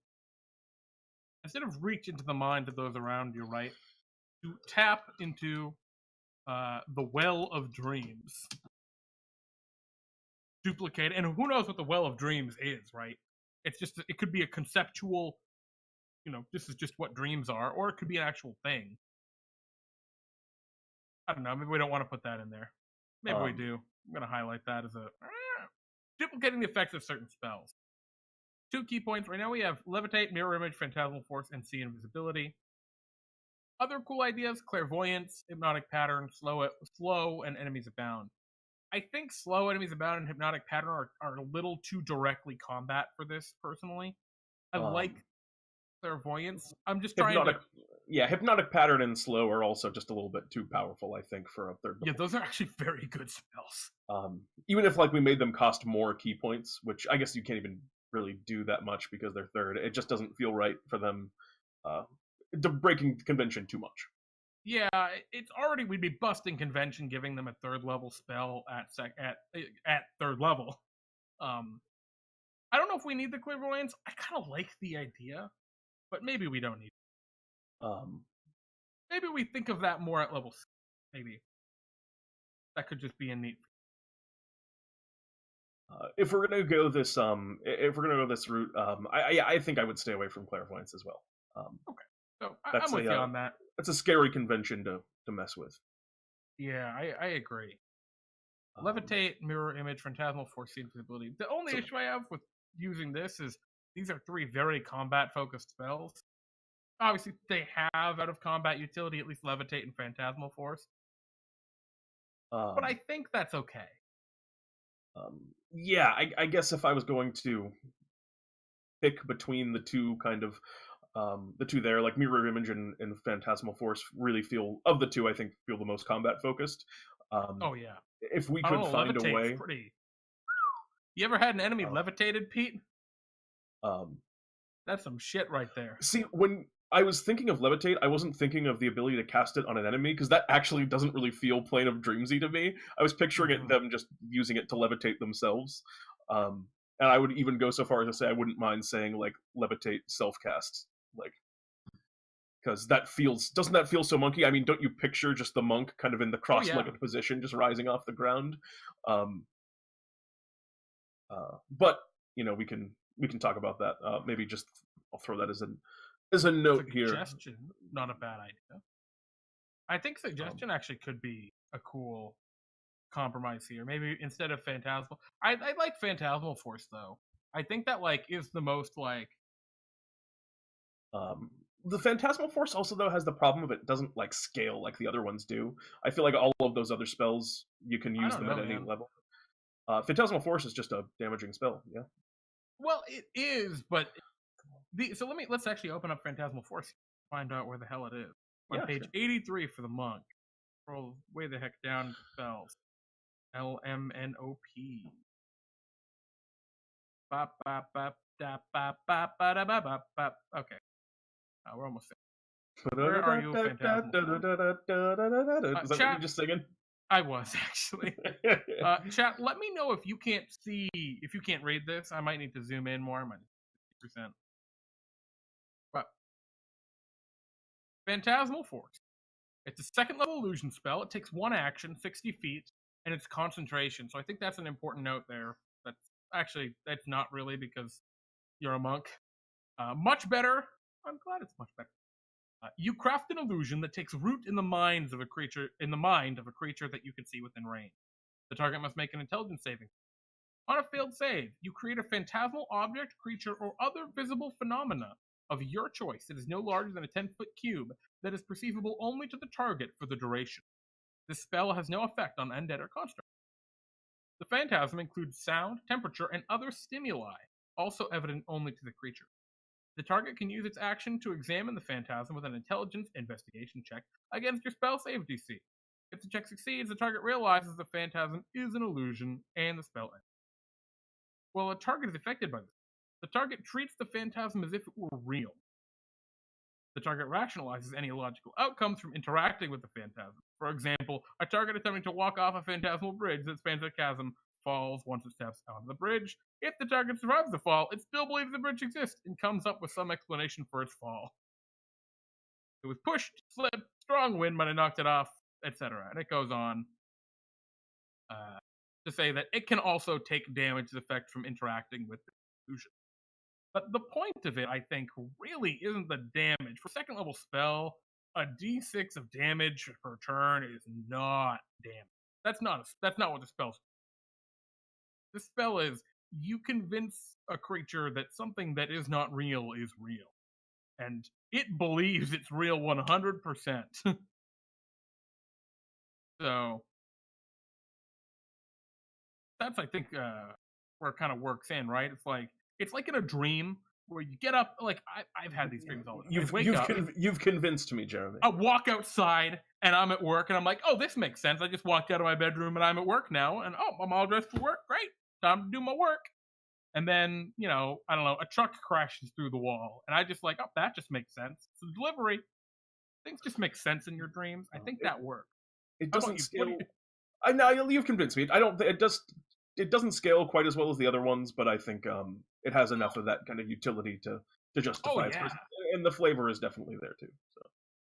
instead of reach into the mind of those around you, right? To tap into the Well of Dreams. Duplicate, and who knows what the Well of Dreams is, right? It could be a conceptual, this is just what dreams are, or it could be an actual thing. I don't know, maybe we don't want to put that in there. Maybe we do. I'm going to highlight that as duplicating the effects of certain spells. 2 key points. Right now we have Levitate, Mirror Image, Phantasmal Force, and See Invisibility. Other cool ideas, Clairvoyance, Hypnotic Pattern, Slow, and Enemies Abound. I think Slow, Enemies Abound, and Hypnotic Pattern are a little too directly combat for this, personally. I like Clairvoyance. I'm just trying to... Yeah, Hypnotic Pattern and Slow are also just a little bit too powerful, I think, for a 3rd level. Yeah, those are actually very good spells. Even if we made them cost more key points, which I guess you can't even really do that much because they're 3rd. It just doesn't feel right for them breaking convention too much. Yeah, it's already, we'd be busting convention giving them a 3rd level spell at 3rd level. I don't know if we need the Clairvoyance. I kind of like the idea, but maybe we don't need it. Maybe we think of that more at level 6. Maybe that could just be a neat. If we're gonna go this route, I think I would stay away from Clairvoyance as well. Okay, so I'm with you on that. That's a scary convention to mess with. Yeah, I agree. Levitate, Mirror Image, Phantasmal Force, Invisibility. The only issue I have with using this is these are 3 very combat-focused spells. Obviously, they have out of combat utility, at least Levitate and Phantasmal Force. But I think that's okay. Yeah, I guess if I was going to pick between the two kind of the two there, like Mirror Image and Phantasmal Force really feel, of the two, I think feel the most combat focused. Oh yeah. If we could find a way. You ever had an enemy levitated, Pete? That's some shit right there. See, when I was thinking of Levitate, I wasn't thinking of the ability to cast it on an enemy, because that actually doesn't really feel Plane of Dreamsy to me. I was picturing them just using it to levitate themselves. And I would even go so far as to say I wouldn't mind saying, like, Levitate self-cast. Like, because doesn't that feel so monkey? I mean, don't you picture just the monk kind of in the cross-legged position, just rising off the ground? But, we can talk about that. Maybe just, I'll throw that as a note here. Suggestion, not a bad idea. I think suggestion actually could be a cool compromise here. Maybe instead of Phantasmal, I like Phantasmal Force though. I think that is the most The Phantasma Force also though has the problem of it doesn't like scale like the other ones do. I feel like all of those other spells you can I use don't them know, at any man. level. Phantasma Force is just a damaging spell. Yeah. Well, it is, but so let's actually open up Phantasmal Force, find out where the hell it is. On Yeah. page Sure. 83 for the monk. Scroll way the heck down to spells. LMNOP. Bop, bop, bop, da, bop, bop, ba, da, ba, bop, bop. Okay. We're almost there. Where are you, Phantasmal Force? Is that what you're Chat, just singing? I was actually. Chat, let me know if you can't read this. I might need to zoom in more. I might need 50%. But Phantasmal Force. It's a second level illusion spell. It takes 1 action, 60 feet, and it's concentration. So I think that's an important note there. That's not really because you're a monk. Much better. I'm glad it's much better. You craft an illusion that takes root in the mind of a creature that you can see within range. The target must make an intelligence saving. On a failed save, you create a phantasmal object, creature, or other visible phenomena of your choice that is no larger than a 10-foot cube that is perceivable only to the target for the duration. This spell has no effect on undead or construct. The phantasm includes sound, temperature, and other stimuli, also evident only to the creature. The target can use its action to examine the phantasm with an intelligence investigation check against your spell save DC. If the check succeeds, the target realizes the phantasm is an illusion, and the spell ends. While a target is affected by this, the target treats the phantasm as if it were real. The target rationalizes any illogical outcomes from interacting with the phantasm. For example, a target attempting to walk off a phantasmal bridge that spans a chasm falls once it steps onto the bridge. If the target survives the fall, it still believes the bridge exists and comes up with some explanation for its fall. It was pushed, slipped, strong wind might have knocked it off, etc. And it goes on to say that it can also take damage effect from interacting with the illusion. But the point of it, I think, really isn't the damage. For second level spell, a d6 of damage per turn is not damage. That's not what the spell's. The spell is you convince a creature that something that is not real is real, and it believes it's real 100%. So that's, I think, where it kind of works in, right? It's like in a dream where you get up. Like I've had these dreams all the time. You've convinced me, Jeremy. I walk outside and I'm at work and I'm like, oh, this makes sense. I just walked out of my bedroom and I'm at work now, and oh, I'm all dressed for work. Great, time to do my work. And then, I don't know, a truck crashes through the wall, and I just like, oh, that just makes sense. It's a delivery. Things just make sense in your dreams. I think that works. It doesn't scale. I know you've convinced me. I don't. It doesn't scale quite as well as the other ones, but I think it has enough of that kind of utility to justify its presence, and the flavor is definitely there too. So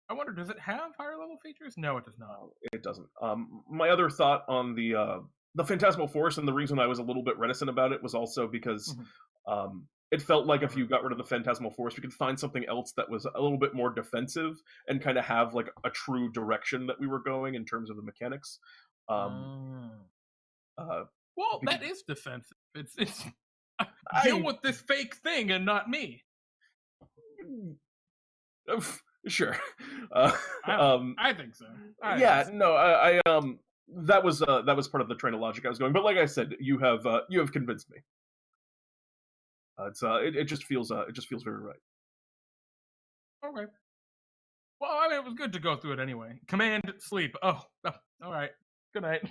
I wonder, does it have higher level features? No, it does not. It doesn't. My other thought on the Phantasmal Force, and the reason I was a little bit reticent about it was also because it felt like if you got rid of the Phantasmal Force, we could find something else that was a little bit more defensive and kind of have like a true direction that we were going in terms of the mechanics. Well, that is defensive. It's deal with this fake thing and not me. Sure. I think so. That was part of the train of logic I was going. But like I said, you have convinced me. It just feels very right. Okay. Well, I mean, it was good to go through it anyway. Command sleep. Oh all right. Good night.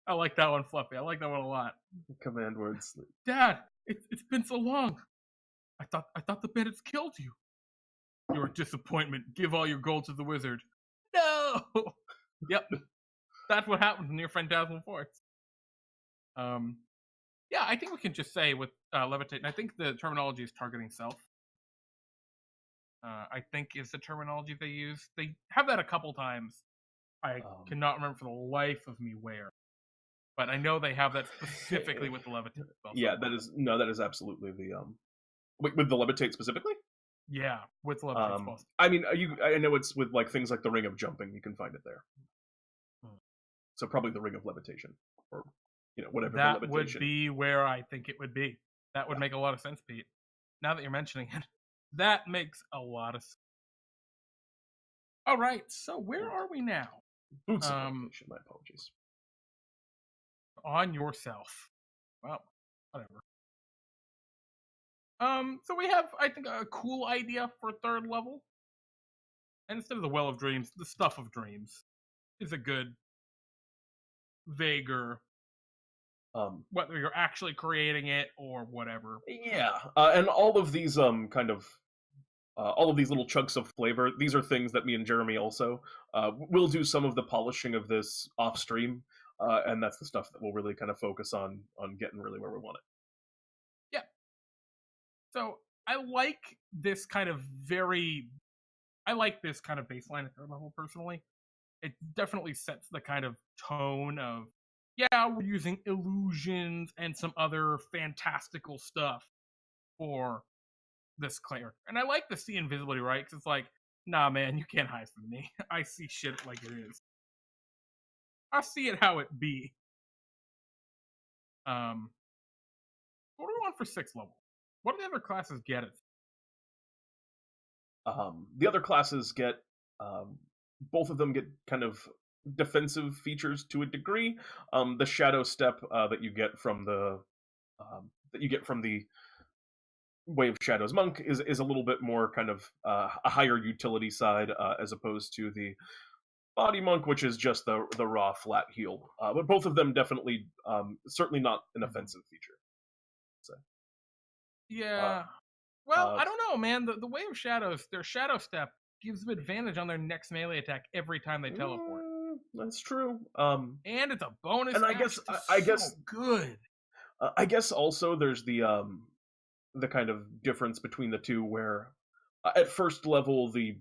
I like that one, Fluffy. I like that one a lot. Command word sleep. Dad, it's been so long. I thought the bandits killed you. You're a disappointment. Give all your gold to the wizard. No. Yep. That's what happens in your Phantasmal Force. Yeah, I think we can just say with levitate, and I think the terminology is targeting self. I think is the terminology they use. They have that a couple times. I cannot remember for the life of me where. But I know they have that specifically with the levitate spell. Yeah, that is absolutely the with the levitate specifically? Yeah, with the levitate spell. I mean, I know it's with like things like the ring of jumping, you can find it there. So probably the ring of levitation, or whatever. That the levitation would be where I think it would be. That would make a lot of sense, Pete. Now that you're mentioning it, That makes a lot of sense. All right, so where are we now? Boots of location, my apologies. On yourself. Well, whatever. So we have, I think, a cool idea for third level. And instead of the Well of Dreams, the Stuff of Dreams is a good, vaguer, whether you're actually creating it or whatever. Yeah, and all of these kind of all of these little chunks of flavor, these are things that me and Jeremy also will do some of the polishing of this off stream, and that's the stuff that we'll really kind of focus on getting really where we want it. Yeah. So I like this kind of baseline at third level personally. It definitely sets the kind of tone of, yeah, we're using illusions and some other fantastical stuff for this character. And I like the see invisibility, right? Because it's like, nah, man, you can't hide from me. I see shit like it is. I see it how it be. What do we want for 6th level? What do the other classes get it? The other classes get, both of them get kind of defensive features to a degree. The Shadow Step that you get from the Way of Shadows Monk is a little bit more kind of a higher utility side as opposed to the Body Monk, which is just the raw flat heal. But both of them definitely, certainly not an offensive feature. So. Yeah. Well, I don't know, man. The Way of Shadows, their Shadow Step gives them advantage on their next melee attack every time they teleport. That's true. And it's a bonus. And I guess so good. I guess also there's the kind of difference between the two, where at first level the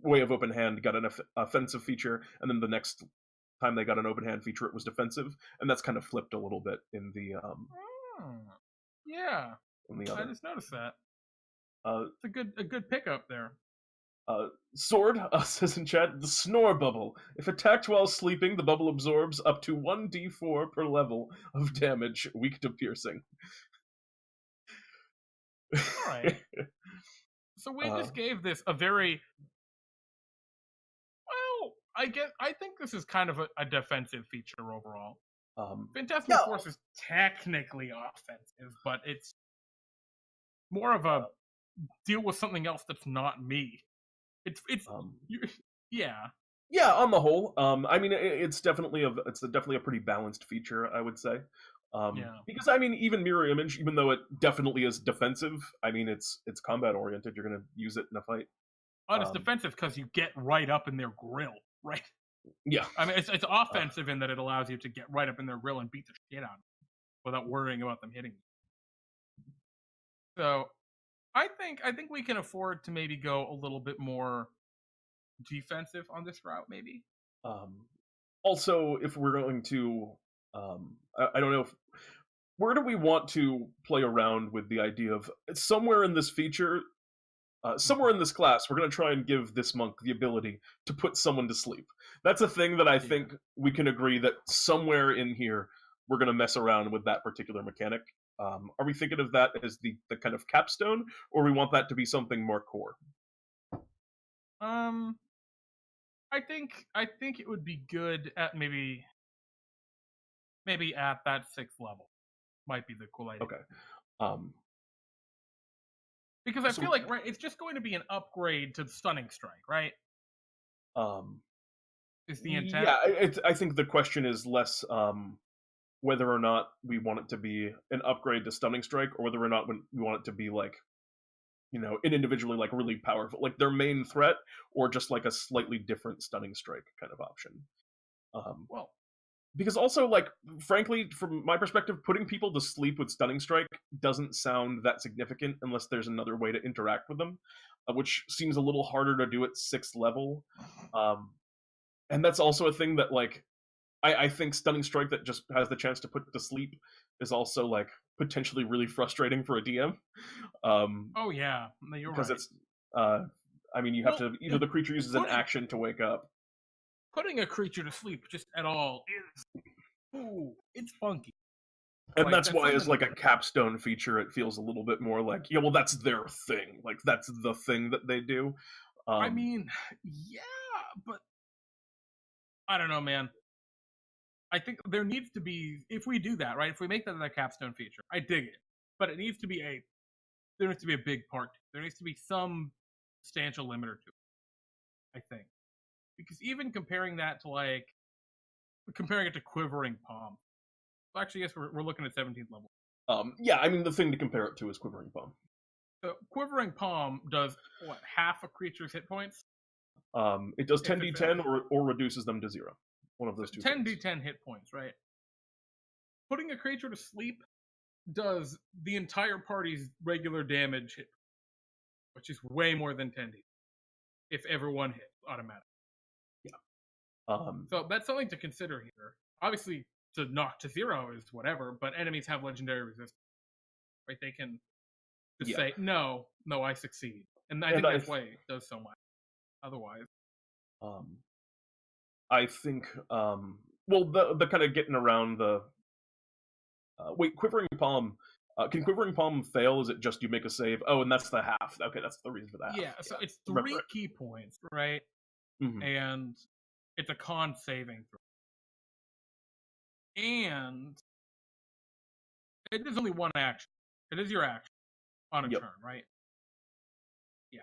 Way of Open Hand got an offensive feature, and then the next time they got an open hand feature, it was defensive, and that's kind of flipped a little bit in the yeah. In the other. I just noticed that. It's a good pickup there. Sword says in chat, the Snore Bubble. If attacked while sleeping, the bubble absorbs up to 1d4 per level of damage, weak to piercing. Alright. So we just gave this a very... Well, I think this is kind of a defensive feature overall. Fantasma Force is technically offensive, but it's more of a deal with something else that's not me. It's yeah. Yeah, on the whole, I mean, it's definitely a pretty balanced feature, I would say. Because I mean, even Mirror Image, even though it definitely is defensive, I mean, it's combat oriented. You're gonna use it in a fight. And it's defensive because you get right up in their grill, right? Yeah. I mean, it's offensive in that it allows you to get right up in their grill and beat the shit out of them without worrying about them hitting you. So, I think we can afford to maybe go a little bit more defensive on this route, maybe. Also, if we're going to, I don't know, where do we want to play around with the idea of somewhere in this feature, somewhere in this class, we're going to try and give this monk the ability to put someone to sleep. That's a thing that I think we can agree that somewhere in here we're going to mess around with that particular mechanic. Are we thinking of that as the kind of capstone, or we want that to be something more core? I think it would be good at maybe at that 6th level. Might be the cool idea. Okay. Because I feel like it's just going to be an upgrade to the Stunning Strike, right? Is the intent? Yeah, I think the question is less whether or not we want it to be an upgrade to Stunning Strike, or whether or not we want it to be like, an individually like really powerful, like their main threat, or just like a slightly different Stunning Strike kind of option. Well, because also, like, frankly, from my perspective, putting people to sleep with Stunning Strike doesn't sound that significant unless there's another way to interact with them, which seems a little harder to do at 6th level. And that's also a thing that, like, I think Stunning Strike that just has the chance to put to sleep is also, like, potentially really frustrating for a DM. Oh yeah, no, you're because right. It's, I mean, you have to, either the creature uses an action to wake up. Putting a creature to sleep just at all is, it's funky. And Like that's that's why, as something. like a capstone feature, it feels a little bit more like, yeah, well, that's their thing. Like that's the thing that they do. I Um, mean, yeah, but I don't know, man. I think there needs to be, if we do that, right? If we make that a capstone feature, I dig it, but it needs to be there needs to be a big part. There needs to be some substantial limiter to it. I think because even comparing that to like comparing it to Quivering Palm, well, actually, yes, we're looking at 17th level. yeah, I mean, the thing to compare it to is Quivering Palm. So Quivering Palm does what, half a creature's hit points? It does If it 10d10 or reduces them to 0. One of those two. 10d10 hit points, right? Putting a creature to sleep does the entire party's regular damage hit, which is way more than 10d if everyone hits automatic. So that's something to consider here. Obviously, to knock to 0 is whatever, but enemies have legendary resistance, right? They can just say, no, I succeed. And I think that's why it does so much. Otherwise. I think, well, the kind of getting around the... wait, Quivering Palm... can Quivering Palm fail? Is it just you make a save? Oh, and that's the half. Okay, that's the reason for that. Yeah, so it's 3 key points, right? Mm-hmm. And it's a con saving throw. And it is only one action. It is your action on a turn, right? Yeah.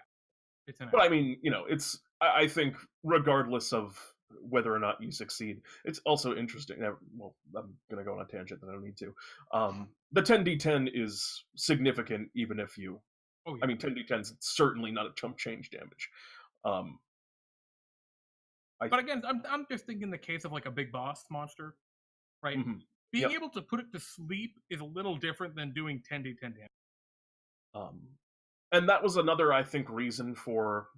It's an action. But I mean, it's... I think regardless of whether or not you succeed, it's also interesting. Well, I'm going to go on a tangent that I don't need to. The 10d10 is significant even if you... Oh, yeah. I mean, 10d10 is certainly not a chump change damage. But again, I'm just thinking the case of like a big boss monster, right? Mm-hmm. Being able to put it to sleep is a little different than doing 10d10 damage. And that was another, I think, reason for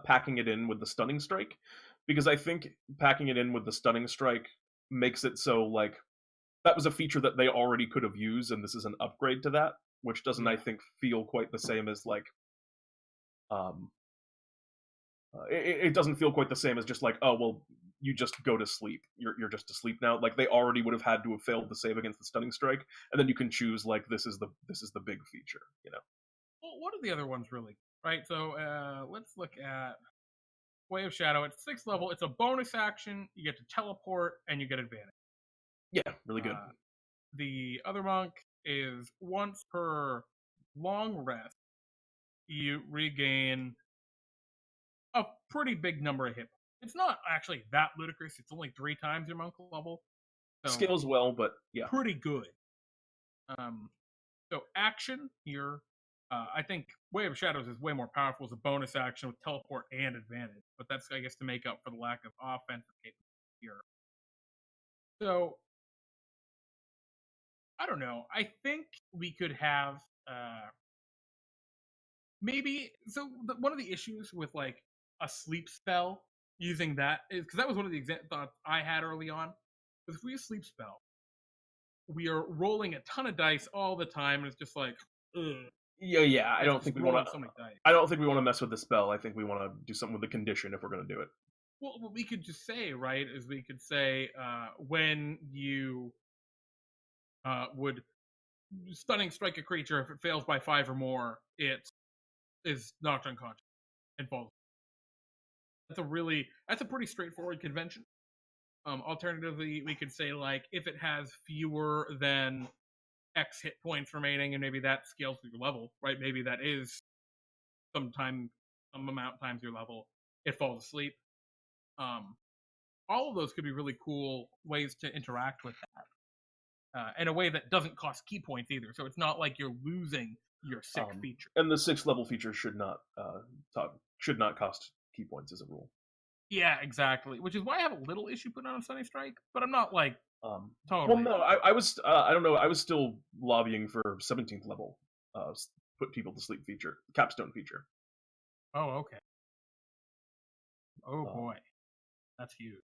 packing it in with the Stunning Strike, because I think packing it in with the Stunning Strike makes it so, like, that was a feature that they already could have used, and this is an upgrade to that, which doesn't, I think, feel quite the same as, like, it doesn't feel quite the same as just like, oh, well, you just go to sleep. You're just asleep now. Like, they already would have had to have failed the save against the Stunning Strike, and then you can choose, like, this is the big feature, Well, what are the other ones really? Right, so let's look at Way of Shadow. It's 6th level. It's a bonus action. You get to teleport, and you get advantage. Yeah, really good. The other monk is once per long rest, you regain a pretty big number of hit points. It's not actually that ludicrous. It's only 3 times your monk level. So scales well, but yeah. Pretty good. So action here, I think Way of Shadows is way more powerful as a bonus action with teleport and advantage. But that's, I guess, to make up for the lack of offensive capability here. So, I don't know. I think we could have maybe... So, one of the issues with, like, a sleep spell, using that, is because that was one of the thoughts I had early on. Because if we use sleep spell, we are rolling a ton of dice all the time, and it's just like, ugh. Yeah. I don't think we want to. I don't think we want to mess with the spell. I think we want to do something with the condition if we're going to do it. Well, what we could just say, right, is we could say when you would stunning strike a creature, if it fails by 5 or more, it is knocked unconscious and falls. That's a pretty straightforward convention. Alternatively, we could say, like, if it has fewer than X hit points remaining, and maybe that scales with your level, right? Maybe that is some amount times your level, it falls asleep. All of those could be really cool ways to interact with that. In a way that doesn't cost key points either, so it's not like you're losing your sick feature. And the 6th level feature should not cost key points as a rule. Yeah, exactly. Which is why I have a little issue putting on a Stunning Strike, but I'm not like totally. Well, no, I was I don't know. I was still lobbying for 17th level put people to sleep feature, capstone feature. Oh, okay. Oh boy, that's huge.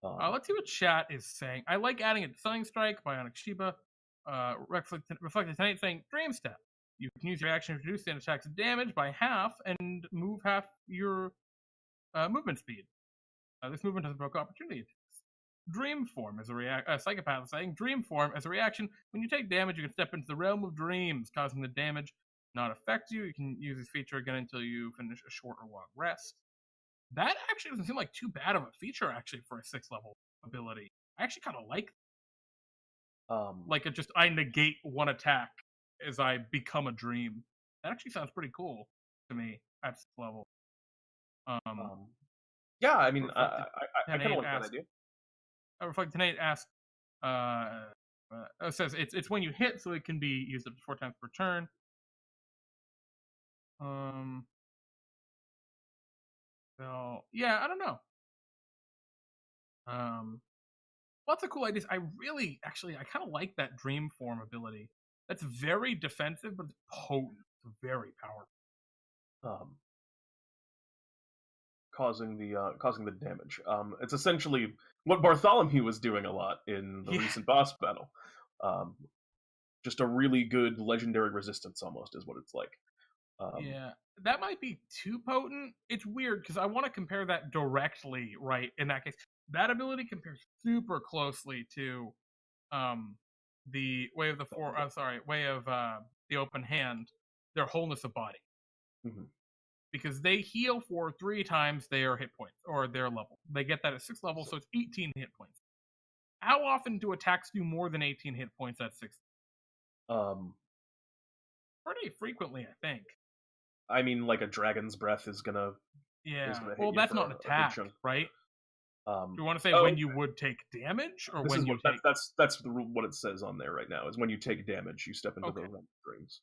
Let's see what chat is saying. I like adding a Stunning Strike, Bionic Shiba. Reflected Tonight saying, Dream Step. You can use your action to reduce the attack's damage by half and move half your movement speed. This movement has broke opportunity attacks. Dream Form as a psychopath is saying Dream Form as a reaction. When you take damage, you can step into the realm of dreams, causing the damage not affect you. You can use this feature again until you finish a short or long rest. That actually doesn't seem like too bad of a feature actually for a 6th level ability. I actually kind of like it just I negate one attack as I become a dream. That actually sounds pretty cool to me at 6th level. Yeah, I mean, I kind of like that idea. Reflected Nate asked, says it's when you hit, so it can be used up to 4 times per turn. So yeah, I don't know. Lots of cool ideas. I kind of like that Dream Form ability. That's very defensive, but it's potent. It's very powerful. Causing the damage. It's essentially what Bartholomew was doing a lot in the recent boss battle. Just a really good legendary resistance, almost, is what it's like. Yeah, that might be too potent. It's weird because I want to compare that directly, right? In that case, that ability compares super closely to the Way of the the Open Hand, their Wholeness of Body. Mm-hmm. Because they heal for 3 times their hit points or their level. They get that at 6th level, so it's 18 hit points. How often do attacks do more than 18 hit points at 6th? Pretty frequently, I think. I mean, like a Dragon's Breath is gonna. Yeah. Is gonna hit well, you that's for not an attack, right? Do you want to say when you would take damage, or when you take? That's what it says on there right now. Is when you take damage, you step into the realm of dreams.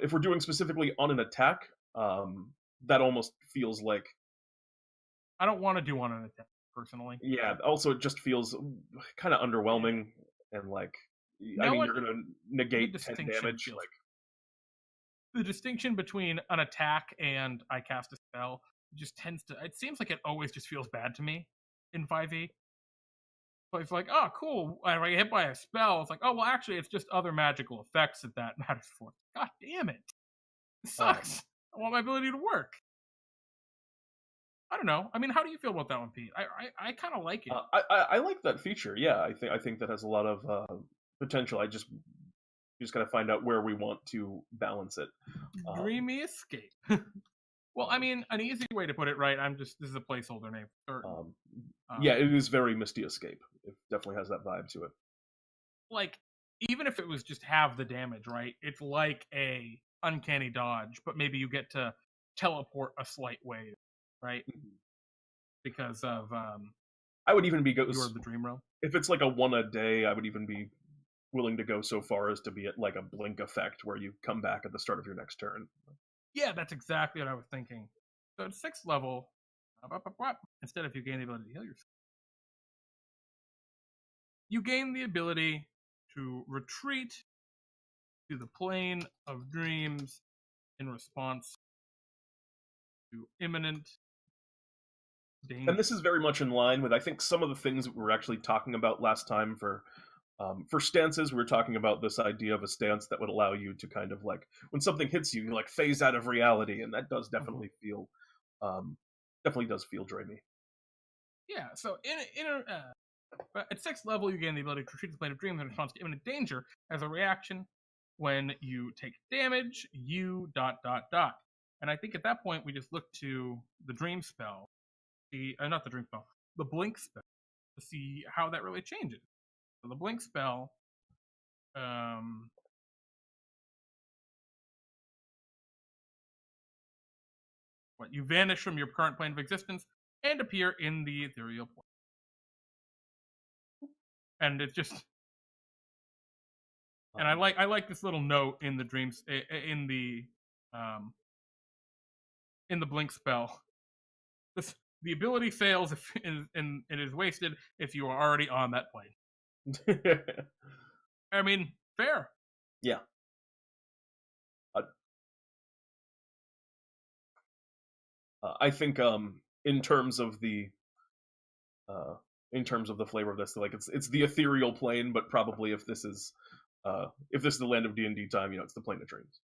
If we're doing specifically on an attack, that almost feels like. I don't want to do on an attack personally. Yeah. Also, it just feels kind of underwhelming and like. I mean, you're gonna negate 10 damage, like. The distinction between an attack and I cast a spell just tends to. It seems like it always just feels bad to me in 5e. But it's like, oh, cool. If I get hit by a spell, it's like, oh, well, actually, it's just other magical effects that matters for. God damn it. It sucks. I want my ability to work. I don't know. I mean, how do you feel about that one, Pete? I kind of like it. I like that feature. Yeah, I think that has a lot of potential. I just gotta find out where we want to balance it. Dreamy escape. Well, I mean, an easy way to put it, right? This is a placeholder name. Yeah, it is very Misty Escape. It definitely has that vibe to it. Like, even if it was just half the damage, right? It's like a uncanny dodge, but maybe you get to teleport a slight wave, right? Because of I would even be You're the Dream Realm. If it's like a 1 a day, I would even be willing to go so far as to be at like a blink effect where you come back at the start of your next turn. Yeah, that's exactly what I was thinking. So at 6th level, instead of you gain the ability to heal yourself, you gain the ability to retreat to the plane of dreams in response to imminent danger. And this is very much in line with, I think, some of the things that we were actually talking about last time for stances. We were talking about this idea of a stance that would allow you to kind of like, when something hits you, you like phase out of reality, and that does definitely feel, does feel dreamy. Yeah, so at 6th level, you gain the ability to retreat to the plane of dreams in response to imminent danger. As a reaction, when you take damage, you ... And I think at that point, we just look to the dream spell, not the dream spell, the blink spell, to see how that really changes. So the blink spell, you vanish from your current plane of existence and appear in the ethereal plane. And it's just, and I like this little note in the dreams in the blink spell. The ability fails if and it is wasted if you are already on that plane. I mean, fair. Yeah. I think in terms of the flavor of this, like it's the ethereal plane, but probably if this is the land of DnDTime, it's the plane of dreams.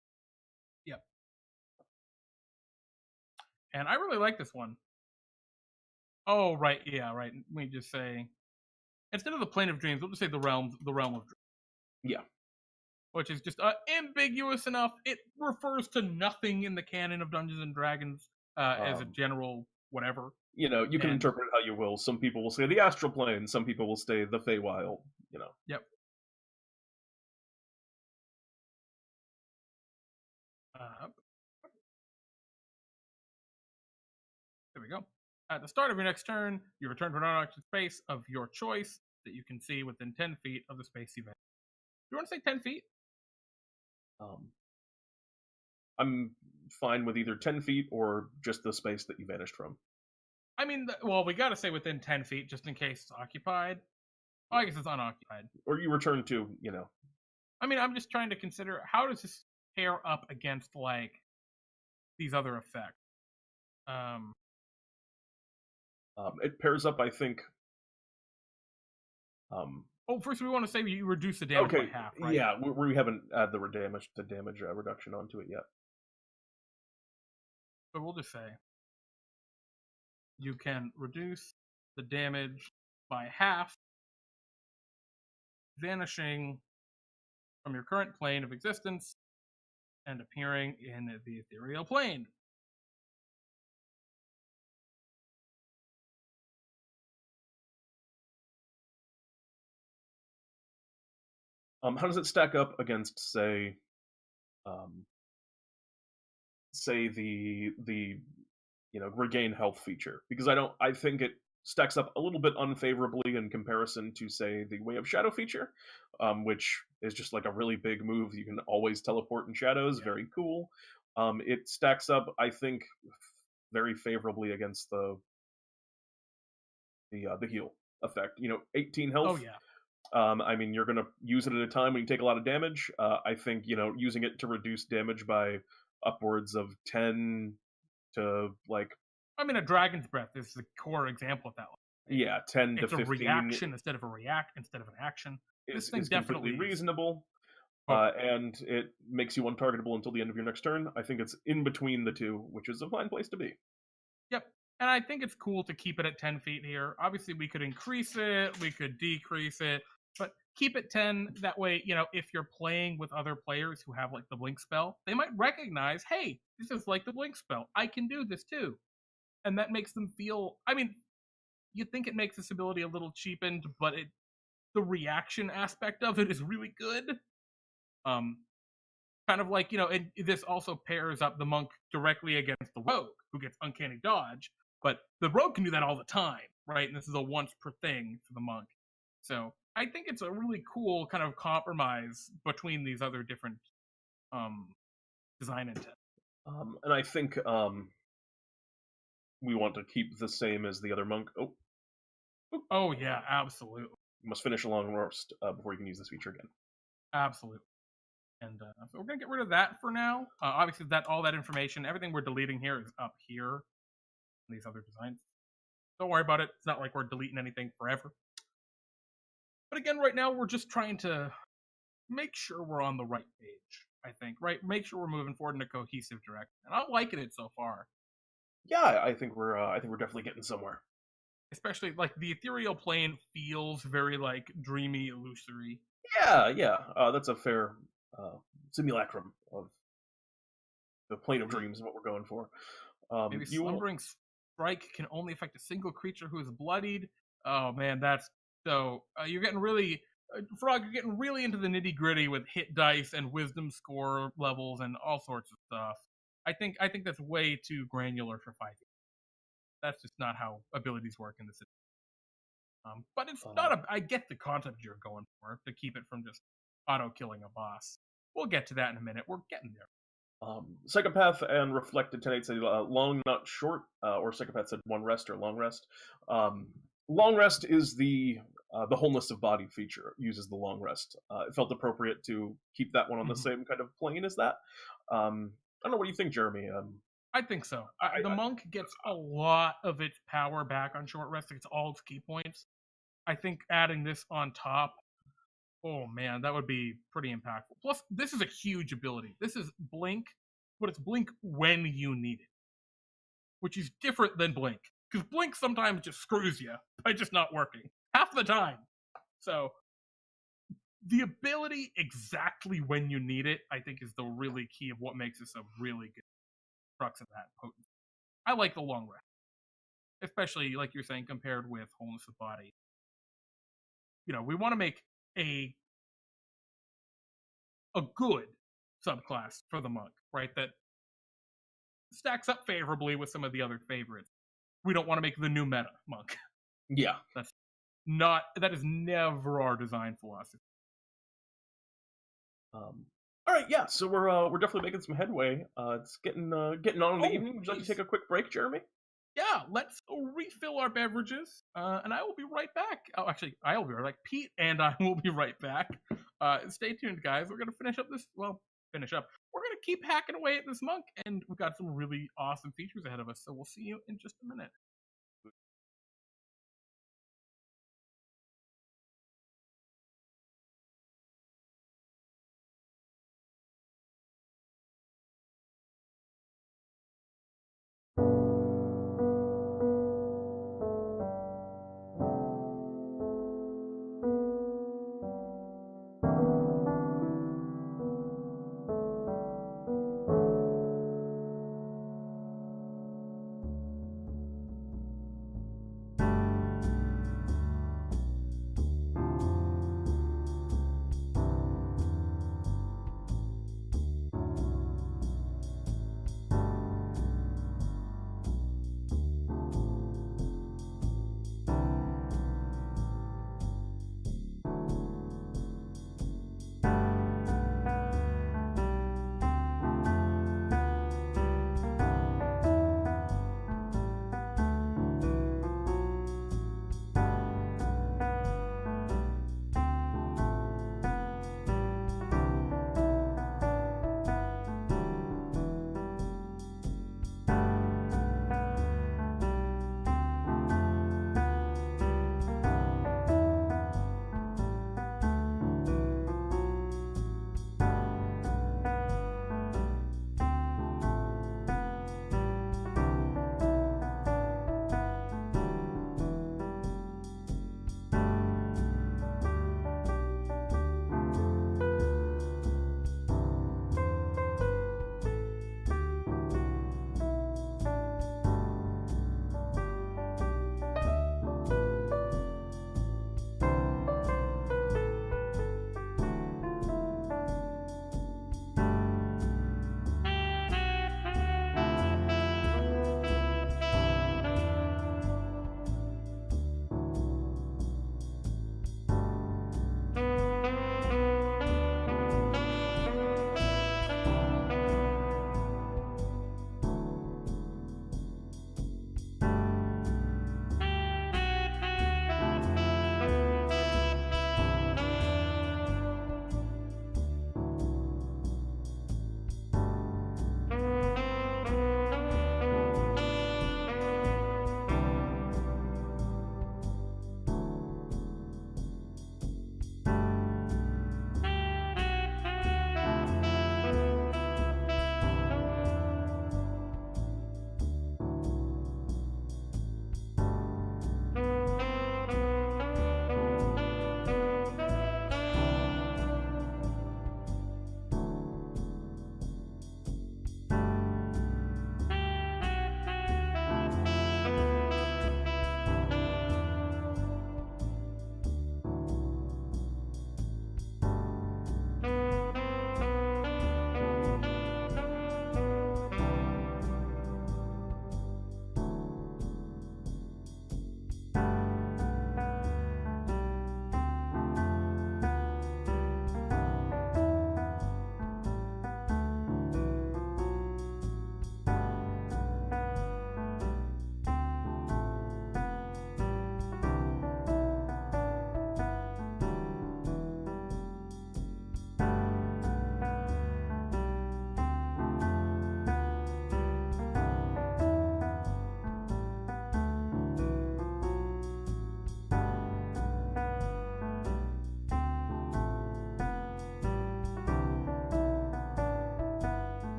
Yep. And I really like this one. Oh, right. Yeah, right. Let me just say, instead of the Plane of Dreams, we'll just say the realm of dreams. Yeah. Which is just ambiguous enough. It refers to nothing in the canon of Dungeons and Dragons as a general whatever. You can interpret it how you will. Some people will say the astral plane. Some people will say the Feywild. Yep. There we go. At the start of your next turn, you return to an unoccupied space of your choice that you can see within 10 feet of the space you've entered. Do you want to say 10 feet? I'm fine with either 10 feet or just the space that you vanished from. I mean, we got to say within 10 feet just in case it's occupied. Oh, I guess it's unoccupied. Or you return to, I mean, I'm just trying to consider how does this pair up against, these other effects? It pairs up, I think. First we want to say you reduce the damage by half, right? Yeah, we haven't added the damage reduction onto it yet. So we'll just say you can reduce the damage by half, vanishing from your current plane of existence and appearing in the ethereal plane. How does it stack up against, say the regain health feature? Because I think it stacks up a little bit unfavorably in comparison to, say, the Way of Shadow feature, which is just like a really big move. You can always teleport in shadows. Yeah. Very cool. It stacks up, I think, very favorably against the heal effect. 18 health. Oh yeah. I mean, you're going to use it at a time when you take a lot of damage. I think, using it to reduce damage by upwards of 10 to, I mean, a Dragon's Breath is the core example of that one. Yeah, 10 to 15. It's a reaction instead of an action. This thing definitely reasonable. And it makes you untargetable until the end of your next turn. I think it's in between the two, which is a fine place to be. Yep. And I think it's cool to keep it at 10 feet here. Obviously, we could increase it, we could decrease it, but keep it 10. That way, if you're playing with other players who have, the Blink spell, they might recognize, hey, this is like the Blink spell. I can do this too. And that makes them feel, I mean, you'd think it makes this ability a little cheapened, but the reaction aspect of it is really good. Kind of and this also pairs up the monk directly against the rogue, who gets uncanny dodge, but the rogue can do that all the time, right? And this is a once per thing for the monk. So I think it's a really cool kind of compromise between these other different design intent. And I think we want to keep the same as the other monk. Oh yeah, absolutely. You must finish a long rest before you can use this feature again. Absolutely. And so we're going to get rid of that for now. Obviously, all that information, everything we're deleting here is up here in these other designs. Don't worry about it. It's not like we're deleting anything forever. But again, right now, we're just trying to make sure we're on the right page, I think. Right? Make sure we're moving forward in a cohesive direction. And I'm liking it so far. Yeah, I think we're definitely getting somewhere. Especially, the ethereal plane feels very, dreamy, illusory. Yeah. That's a fair simulacrum of the plane of dreams is what we're going for. Maybe Slumbering Strike can only affect a single creature who is bloodied. Oh man, that's so you're getting really Frog. You're getting really into the nitty gritty with hit dice and wisdom score levels and all sorts of stuff. I think that's way too granular for 5e. That's just not how abilities work in the system. But it's not I get the concept you're going for to keep it from just auto-killing a boss. We'll get to that in a minute. We're getting there. Psychopath and Reflected Tenate say long, not short, or Psychopath said one rest or long rest. Long rest is the wholeness of body feature, uses the long rest. It felt appropriate to keep that one on the same kind of plane as that. I don't know, what do you think, Jeremy? I think so. The monk gets a lot of its power back on short rest. It's all its key points. I think adding this on top, oh man, that would be pretty impactful. Plus, this is a huge ability. This is Blink, but it's Blink when you need it, which is different than Blink. Because Blink sometimes just screws you by just not working. Half the time. So the ability exactly when you need it, I think, is the really key of what makes this a really good crux of that potency. I like the long rest, especially like you're saying, compared with wholeness of body. We want to make a good subclass for the monk, right? That stacks up favorably with some of the other favorites. We don't want to make the new meta monk. Yeah. That is never our design philosophy. All right, yeah. So we're definitely making some headway. It's getting on in the evening. Would you like to take a quick break, Jeremy? Yeah, let's refill our beverages, and I will be right back. Oh, actually, I will be right back. Pete and I will be right back. Stay tuned, guys. We're gonna finish up. We're gonna keep hacking away at this monk, and we've got some really awesome features ahead of us. So we'll see you in just a minute.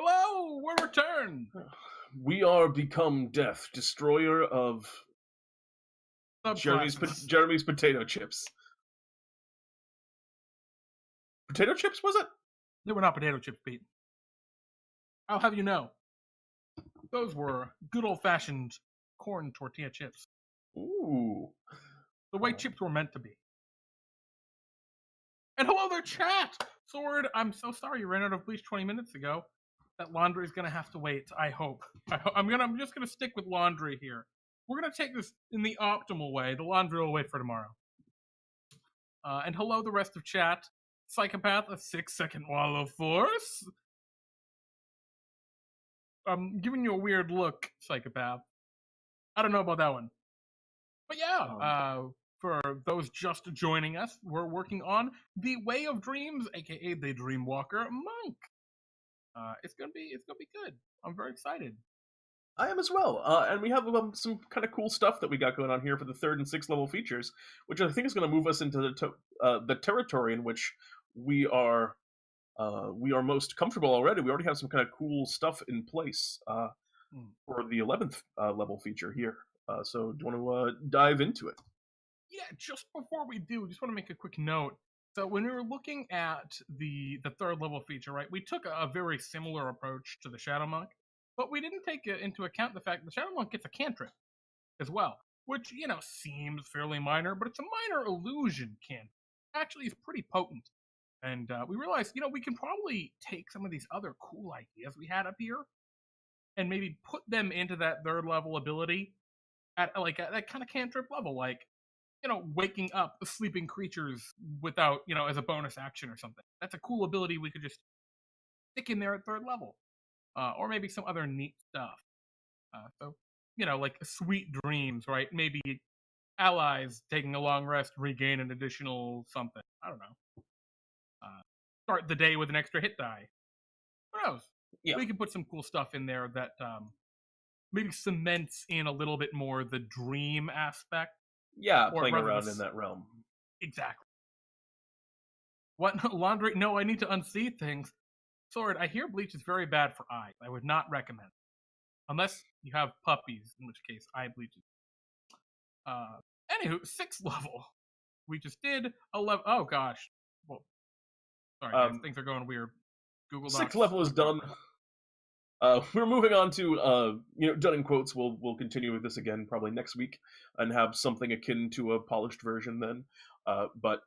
Hello, we're returned. We are become death, destroyer of Subclasses. Jeremy's potato chips. Potato chips, was it? They were not potato chips, Pete. I'll have you know, those were good old-fashioned corn tortilla chips. Ooh. The way chips were meant to be. And hello there, chat! Sword, I'm so sorry you ran out of bleach 20 minutes ago. That laundry's gonna have to wait, I hope. I'm just gonna stick with laundry here. We're gonna take this in the optimal way. The laundry will wait for tomorrow. And hello, the rest of chat. Psychopath, a 6-second wall of force. I'm giving you a weird look, Psychopath. I don't know about that one. But yeah, for those just joining us, we're working on the Way of Dreams, aka the Dreamwalker monk. It's gonna be good. I'm very excited. I am as well, and we have some kind of cool stuff that we got going on here for the 3rd and 6th level features, which I think is going to move us into the territory in which we are most comfortable already. We already have some kind of cool stuff in place for the 11th level feature here. So do you want to dive into it? Yeah, just before we do, just want to make a quick note. So when we were looking at the 3rd level feature, right, we took a very similar approach to the Shadow Monk, but we didn't take into account the fact the Shadow Monk gets a cantrip as well, which, seems fairly minor, but it's a minor illusion cantrip. Actually, is pretty potent. And we realized, we can probably take some of these other cool ideas we had up here and maybe put them into that 3rd level ability at that kind of cantrip level, like, waking up sleeping creatures without, as a bonus action or something. That's a cool ability we could just stick in there at 3rd level. Or maybe some other neat stuff. So, like sweet dreams, right? Maybe allies taking a long rest regain an additional something. I don't know. Start the day with an extra hit die. Who knows? Yeah. We can put some cool stuff in there that maybe cements in a little bit more the dream aspect. Yeah, playing around in that realm. Exactly. What? Laundry? No, I need to unsee things. Sword, I hear bleach is very bad for eyes. I would not recommend it. Unless you have puppies, in which case eye bleach is. Anywho, 6th level. We just did 11. Oh, gosh. Well, sorry, guys. Things are going weird. Google Docs. 6th level is done. We're moving on to, done in quotes. We'll continue with this again probably next week and have something akin to a polished version then. But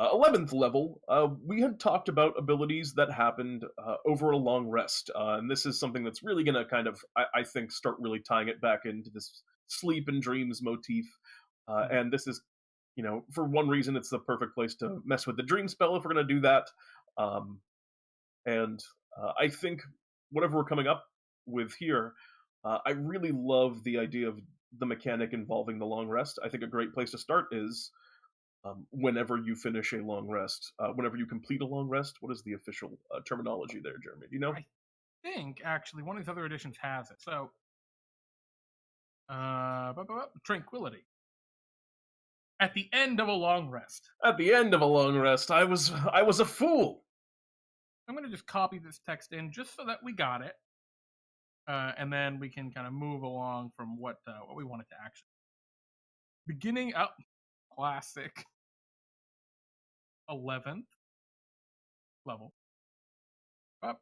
11th level, we had talked about abilities that happened over a long rest. And this is something that's really going to kind of, I think, start really tying it back into this sleep and dreams motif. And this is, for one reason, it's the perfect place to mess with the dream spell if we're going to do that. And I think whatever we're coming up with here, I really love the idea of the mechanic involving the long rest. I think a great place to start is whenever you finish a long rest, whenever you complete a long rest. What is the official terminology there, Jeremy? Do you know? I think, actually, one of these other editions has it. So, tranquility. At the end of a long rest. At the end of a long rest, I was a fool. I'm going to just copy this text in just so that we got it. And then we can kind of move along from what we wanted to actually. Beginning up, classic 11th level. Up.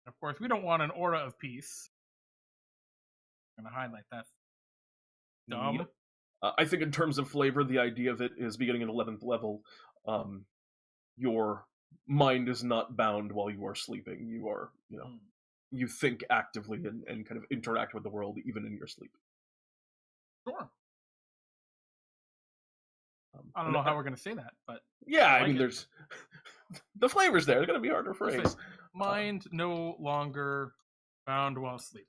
Of course, we don't want an aura of peace. I'm going to highlight that. Dumb. Yep. I think in terms of flavor, the idea of it is beginning at 11th level. Your mind is not bound while you are sleeping. You are, you think actively and kind of interact with the world even in your sleep. Sure. I don't know how we're going to say that, but yeah, I mean, there's the flavors there. It's going to be hard to phrase. Mind no longer bound while sleeping.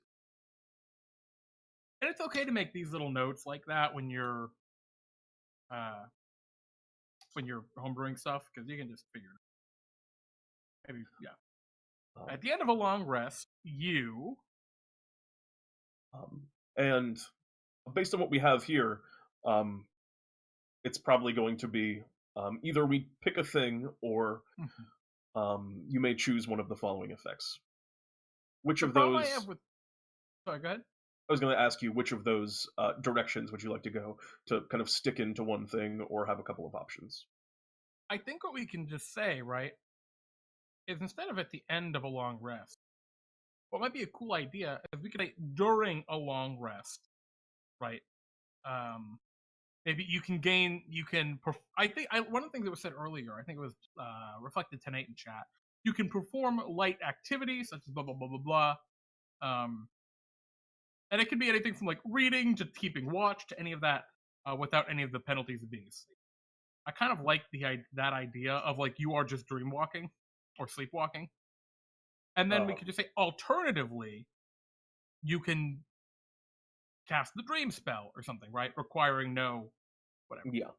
And it's okay to make these little notes like that when you're homebrewing stuff, because you can just figure it out. Maybe, yeah. At the end of a long rest, you... and based on what we have here, it's probably going to be either we pick a thing or you may choose one of the following effects. Which The of problem I those? have with sorry, go ahead. I was going to ask you which of those directions would you like to go to kind of stick into one thing or have a couple of options? I think what we can just say, right, is instead of at the end of a long rest, what might be a cool idea is we could say during a long rest, right? Um, Maybe I think one of the things that was said earlier, I think it was reflected tonight in chat. You can perform light activities such as blah blah blah blah blah. Um, and it could be anything from like reading to keeping watch to any of that without any of the penalties of being asleep. I kind of like that idea of like you are just dreamwalking or sleepwalking, and then we could just say alternatively, you can cast the dream spell or something, right? Requiring no whatever. Yeah.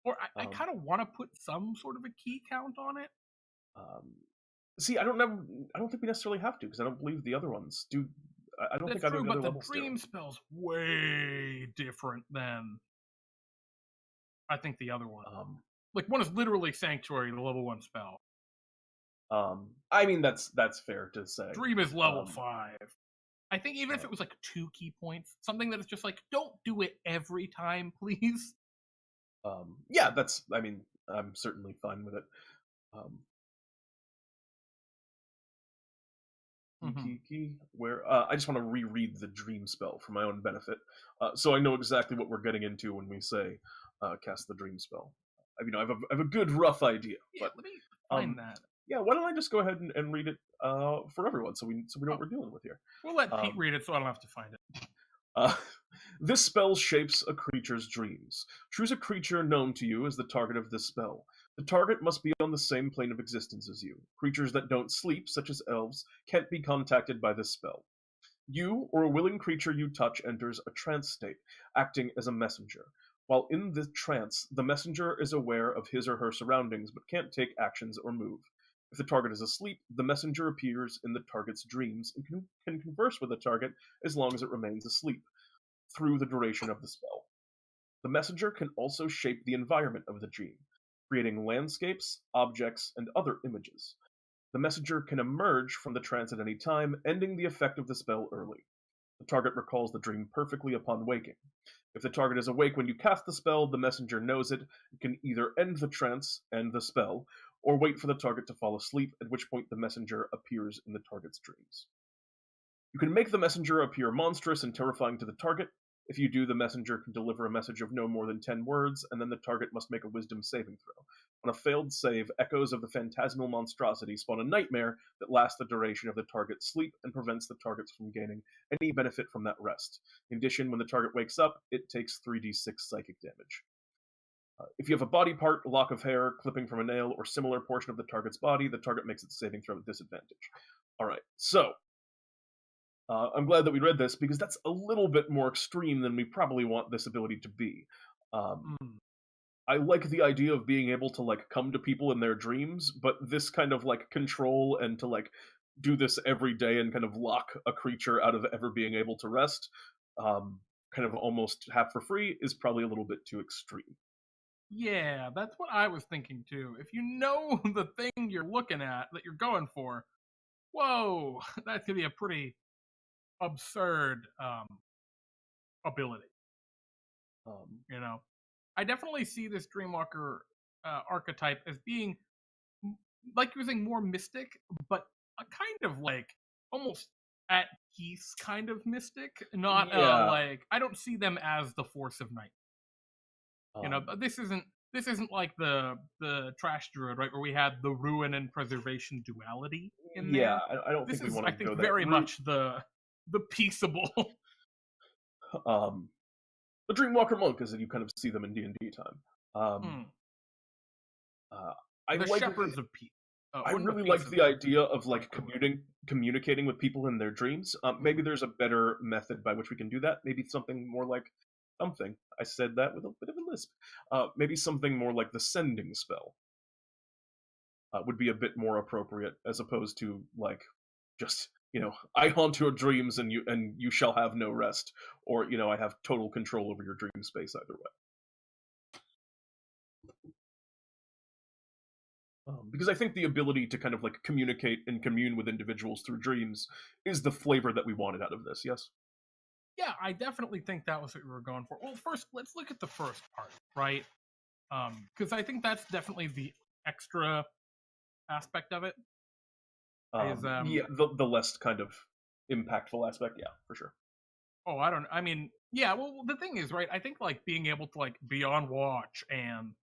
Or I kind of want to put some sort of a key count on it. See, I don't think we necessarily have to because I don't believe the other ones do. I don't That's think either true, of the but other the levels dream do. spell's way different than I think the other one. Like one is literally Sanctuary, the level 1 spell. I mean that's fair to say. Dream is level 5. I think even if it was like 2 key points, something that is just like, don't do it every time, please. Yeah, I mean, I'm certainly fine with it. Where I just want to reread the dream spell for my own benefit, so I know exactly what we're getting into when we say cast the dream spell. I mean, I have a good rough idea, but let me find that. Yeah, why don't I just go ahead and read it for everyone, so we know what we're dealing with here. We'll let Pete read it, so I don't have to find it. This spell shapes a creature's dreams. Choose a creature known to you as the target of this spell. The target must be on the same plane of existence as you. Creatures that don't sleep, such as elves, can't be contacted by this spell. You or a willing creature you touch enters a trance state, acting as a messenger. While in the trance, the messenger is aware of his or her surroundings but can't take actions or move. If the target is asleep, the messenger appears in the target's dreams and can converse with the target as long as it remains asleep, through the duration of the spell. The messenger can also shape the environment of the dream, creating landscapes, objects, and other images. The messenger can emerge from the trance at any time, ending the effect of the spell early. The target recalls the dream perfectly upon waking. If the target is awake when you cast the spell, the messenger knows it and can either end the trance and the spell, or wait for the target to fall asleep, at which point the messenger appears in the target's dreams. You can make the messenger appear monstrous and terrifying to the target. If you do, the messenger can deliver a message of no more than 10 words, and then the target must make a wisdom saving throw. On a failed save, echoes of the phantasmal monstrosity spawn a nightmare that lasts the duration of the target's sleep and prevents the targets from gaining any benefit from that rest. In addition, when the target wakes up, it takes 3d6 psychic damage. If you have a body part, a lock of hair, clipping from a nail, or similar portion of the target's body, the target makes its saving throw at disadvantage. Alright, so I'm glad that we read this because that's a little bit more extreme than we probably want this ability to be. I like the idea of being able to like come to people in their dreams, but this kind of like control and to like do this every day and kind of lock a creature out of ever being able to rest, kind of almost half for free, is probably a little bit too extreme. Yeah, that's what I was thinking too. If you know the thing you're looking at that you're going for, whoa, that could be a pretty absurd ability. You know, I definitely see this Dreamwalker archetype as being like using more mystic, but a kind of like almost at peace kind of mystic. Not like I don't see them as the force of night. You know, this isn't like the trash druid, right, where we had the ruin and preservation duality in there. Yeah, I don't think we want to go that route. I think very much the peaceable. The Dreamwalker monk is that you kind of see them in DnDTime. The like shepherds of peace. I really like the idea of like communicating with people in their dreams. Maybe there's a better method by which we can do that. Maybe something more like something. I said that with a bit of a lisp. Maybe something more like the sending spell would be a bit more appropriate, as opposed to like just, you know, I haunt your dreams and you shall have no rest, or, you know, I have total control over your dream space. Either way. Because I think the ability to kind of like communicate and commune with individuals through dreams is the flavor that we wanted out of this. Yes. Yeah, I definitely think that was what we were going for. Well, first, let's look at the first part, right? Because I think that's definitely the extra aspect of it. Yeah, the less kind of impactful aspect. Yeah, for sure. Oh, I mean, yeah. Well, the thing is, right? I think like being able to like be on watch and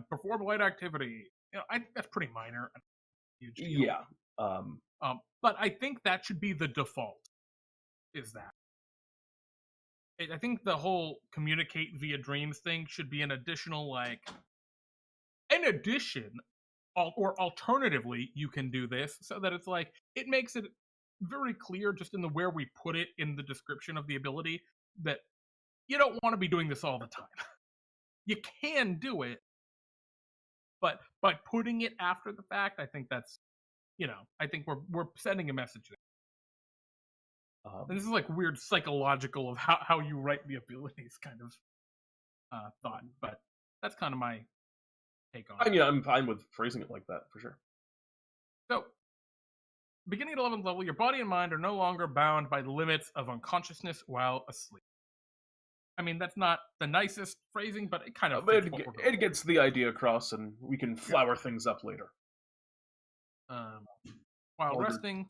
perform light activity. I think that's pretty minor. Huge deal. Yeah. But I think that should be the default. Is that? I think the whole communicate via dreams thing should be an additional like. In addition, or alternatively, you can do this so that it's like it makes it very clear just in the where we put it in the description of the ability that you don't want to be doing this all the time. You can do it, but by putting it after the fact, I think that's I think we're sending a message there. And this is like weird psychological of how you write the abilities kind of thought, but that's kind of my take on it. I mean, I'm fine with phrasing it like that for sure. So, beginning at 11th level, your body and mind are no longer bound by the limits of unconsciousness while asleep. I mean, that's not the nicest phrasing, but it kind of it gets the idea across, and we can flower things up later. While resting.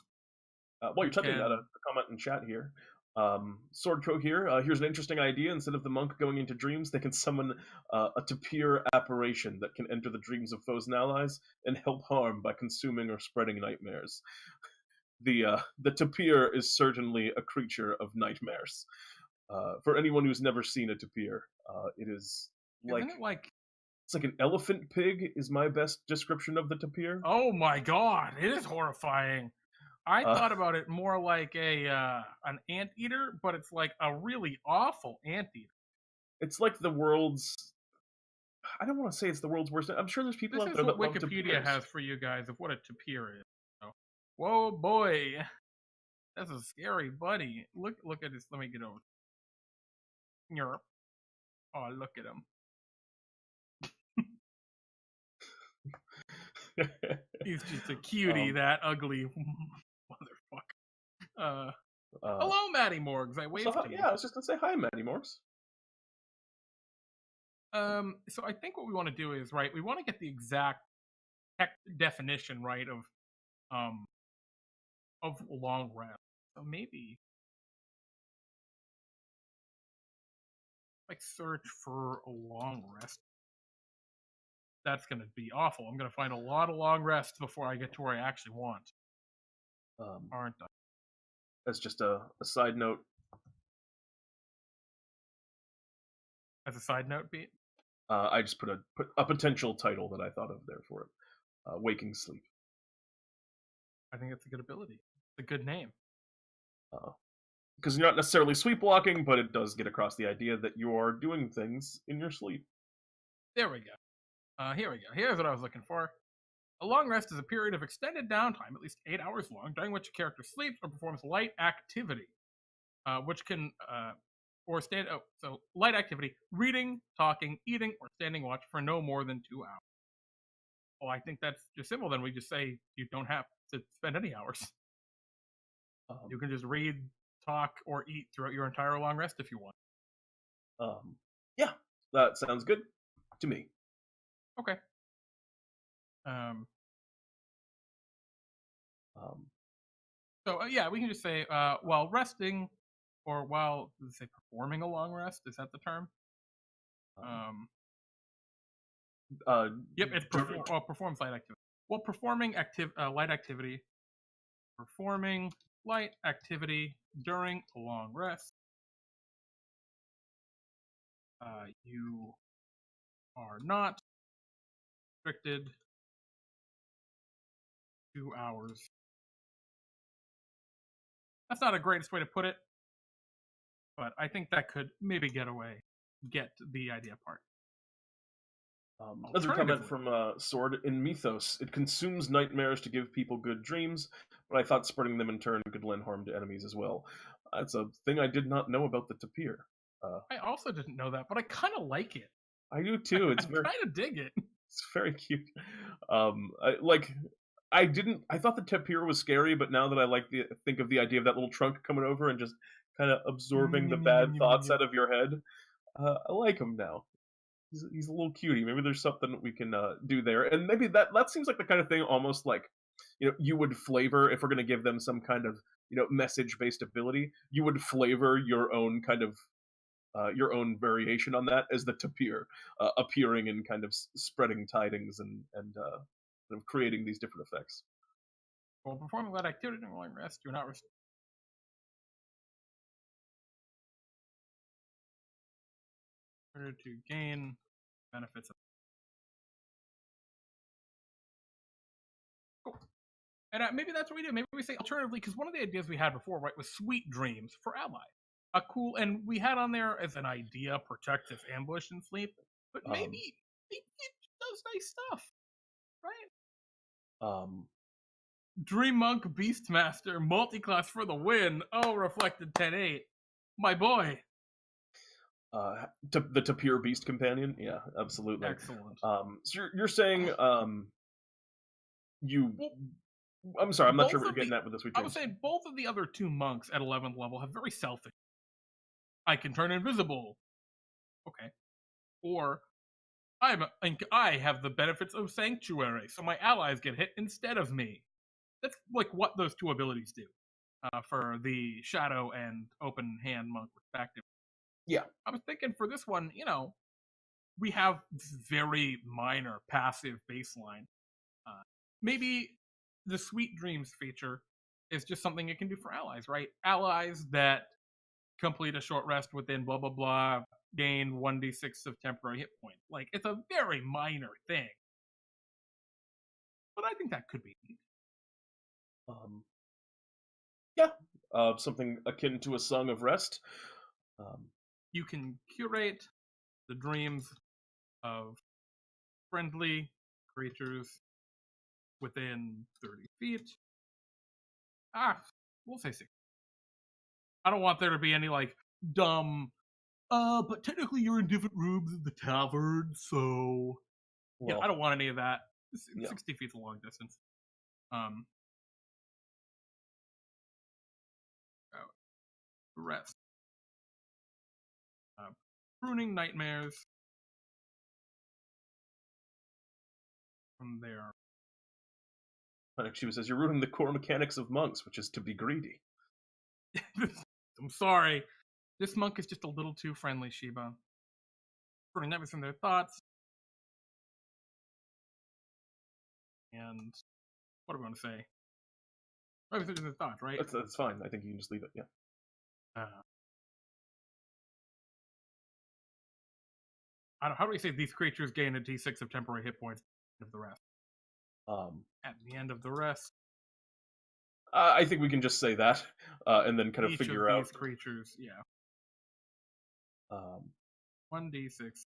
While you're typing out a comment in chat here, Swordco here. Here's an interesting idea. Instead of the monk going into dreams, they can summon a tapir apparition that can enter the dreams of foes and allies and help harm by consuming or spreading nightmares. The tapir is certainly a creature of nightmares. For anyone who's never seen a tapir, it is like, it's like an elephant pig is my best description of the tapir. Oh my god, it is horrifying. I thought about it more like an anteater, but it's like a really awful anteater. It's like the world's. I don't want to say it's the world's worst. I'm sure there's people out there that love tapirs. This is what Wikipedia has for you guys of what a tapir is. So, whoa, boy, that's a scary buddy. Look at this. Let me get over. Europe. Oh, look at him. He's just a cutie, that ugly motherfucker. Hello, Maddie Morgs. I waved to you. Yeah, I was just gonna say hi, Maddie Morgs. So I think what we want to do is we want to get the exact definition of long rest. So maybe search for a long rest. That's going to be awful. I'm going to find a lot of long rests before I get to where I actually want. Aren't I? As just a side note. As a side note, Pete? I just put a potential title that I thought of there for it. Waking Sleep. I think it's a good ability. It's a good name. Because you're not necessarily sleepwalking, but it does get across the idea that you are doing things in your sleep. There we go. Here we go. Here's what I was looking for. A long rest is a period of extended downtime, at least 8 hours long, during which a character sleeps or performs light activity, which can so light activity: reading, talking, eating, or standing watch for no more than 2 hours. Well, I think that's just simple. Then we just say you don't have to spend any hours. You can just read, talk, or eat throughout your entire long rest if you want. Yeah, that sounds good to me. Okay. So yeah, we can just say while resting, or while say performing a long rest. Is that the term? Yep, it's performs light activity. Well, performing light activity. Performing light activity during a long rest. You are not restricted 2 hours. That's not the greatest way to put it, but I think that could maybe get the idea part. Another comment from Sword. In Mythos, it consumes nightmares to give people good dreams, but I thought spreading them in turn could lend harm to enemies as well. That's a thing I did not know about the tapir. I also didn't know that, but I kind of like it. I do too. I kind of dig it. It's very cute. I thought the tapir was scary, but now that think of the idea of that little trunk coming over and just kind of absorbing the bad thoughts out of your head, I like him now. He's a little cutie. Maybe there's something we can do there, and maybe that seems like the kind of thing, almost like you would flavor if we're going to give them some kind of message based ability. You would flavor your own kind of your own variation on that as the tapir appearing and kind of spreading tidings and kind of creating these different effects. While performing that activity during long rest, do not rest. To gain benefits. Cool. And maybe that's what we do. Maybe we say alternatively, because one of the ideas we had before, right, was sweet dreams for allies. Cool, and we had on there as an idea, protect this ambush and sleep. But maybe it does nice stuff, right? Dream Monk Beastmaster multiclass for the win. Oh, reflected 10-8. My boy. The Tapir Beast Companion, yeah, absolutely. Excellent. So you're saying I'm sorry, I'm not sure what you're getting at with this. I was saying both of the other two monks at 11th level have very selfish. I can turn invisible. Okay. Or I have the benefits of Sanctuary, so my allies get hit instead of me. That's like what those two abilities do for the Shadow and Open Hand monk respectively. Yeah. I was thinking for this one, we have very minor passive baseline. Maybe the Sweet Dreams feature is just something it can do for allies, right? Allies that complete a short rest within blah, blah, blah, gain 1d6 of temporary hit points. Like, it's a very minor thing. But I think that could be neat. Yeah. Something akin to a Song of Rest. You can curate the dreams of friendly creatures within 30 feet. We'll say 60. I don't want there to be any, like, dumb, but technically you're in different rooms of the tavern, so... Well, yeah, I don't want any of that. 60 feet's a long distance. Rest. Pruning Nightmares. From there. She says, you're ruining the core mechanics of monks, which is to be greedy. I'm sorry. This monk is just a little too friendly, Sheba. Pruning Nightmares from their thoughts. And what do we want to say? Everything in their thoughts, right? That's fine. I think you can just leave it, yeah. How do we say these creatures gain a d6 of temporary hit points at the end of the rest? At the end of the rest. I think we can just say that, and then kind of figure out. These creatures, yeah. 1d6.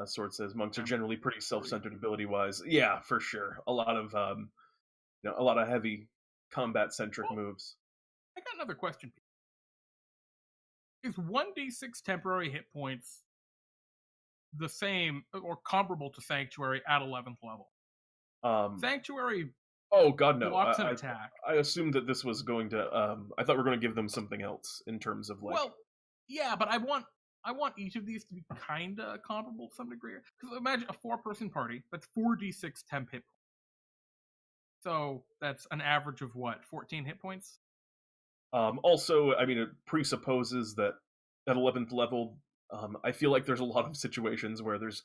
Sword says monks are generally pretty self-centered ability-wise. Yeah, for sure. A lot of heavy combat-centric moves. I got another question. Is 1d6 temporary hit points the same or comparable to Sanctuary at 11th level? Sanctuary. Oh God, no! Blocks an attack. I assumed that this was going to. I thought we were going to give them something else in terms of like. Well, yeah, but I want each of these to be kind of comparable to some degree. Because imagine a 4-person party. That's 4d6 temp hit points. So that's an average of what? 14 hit points. Also, I mean, it presupposes that at 11th level, I feel like there's a lot of situations where there's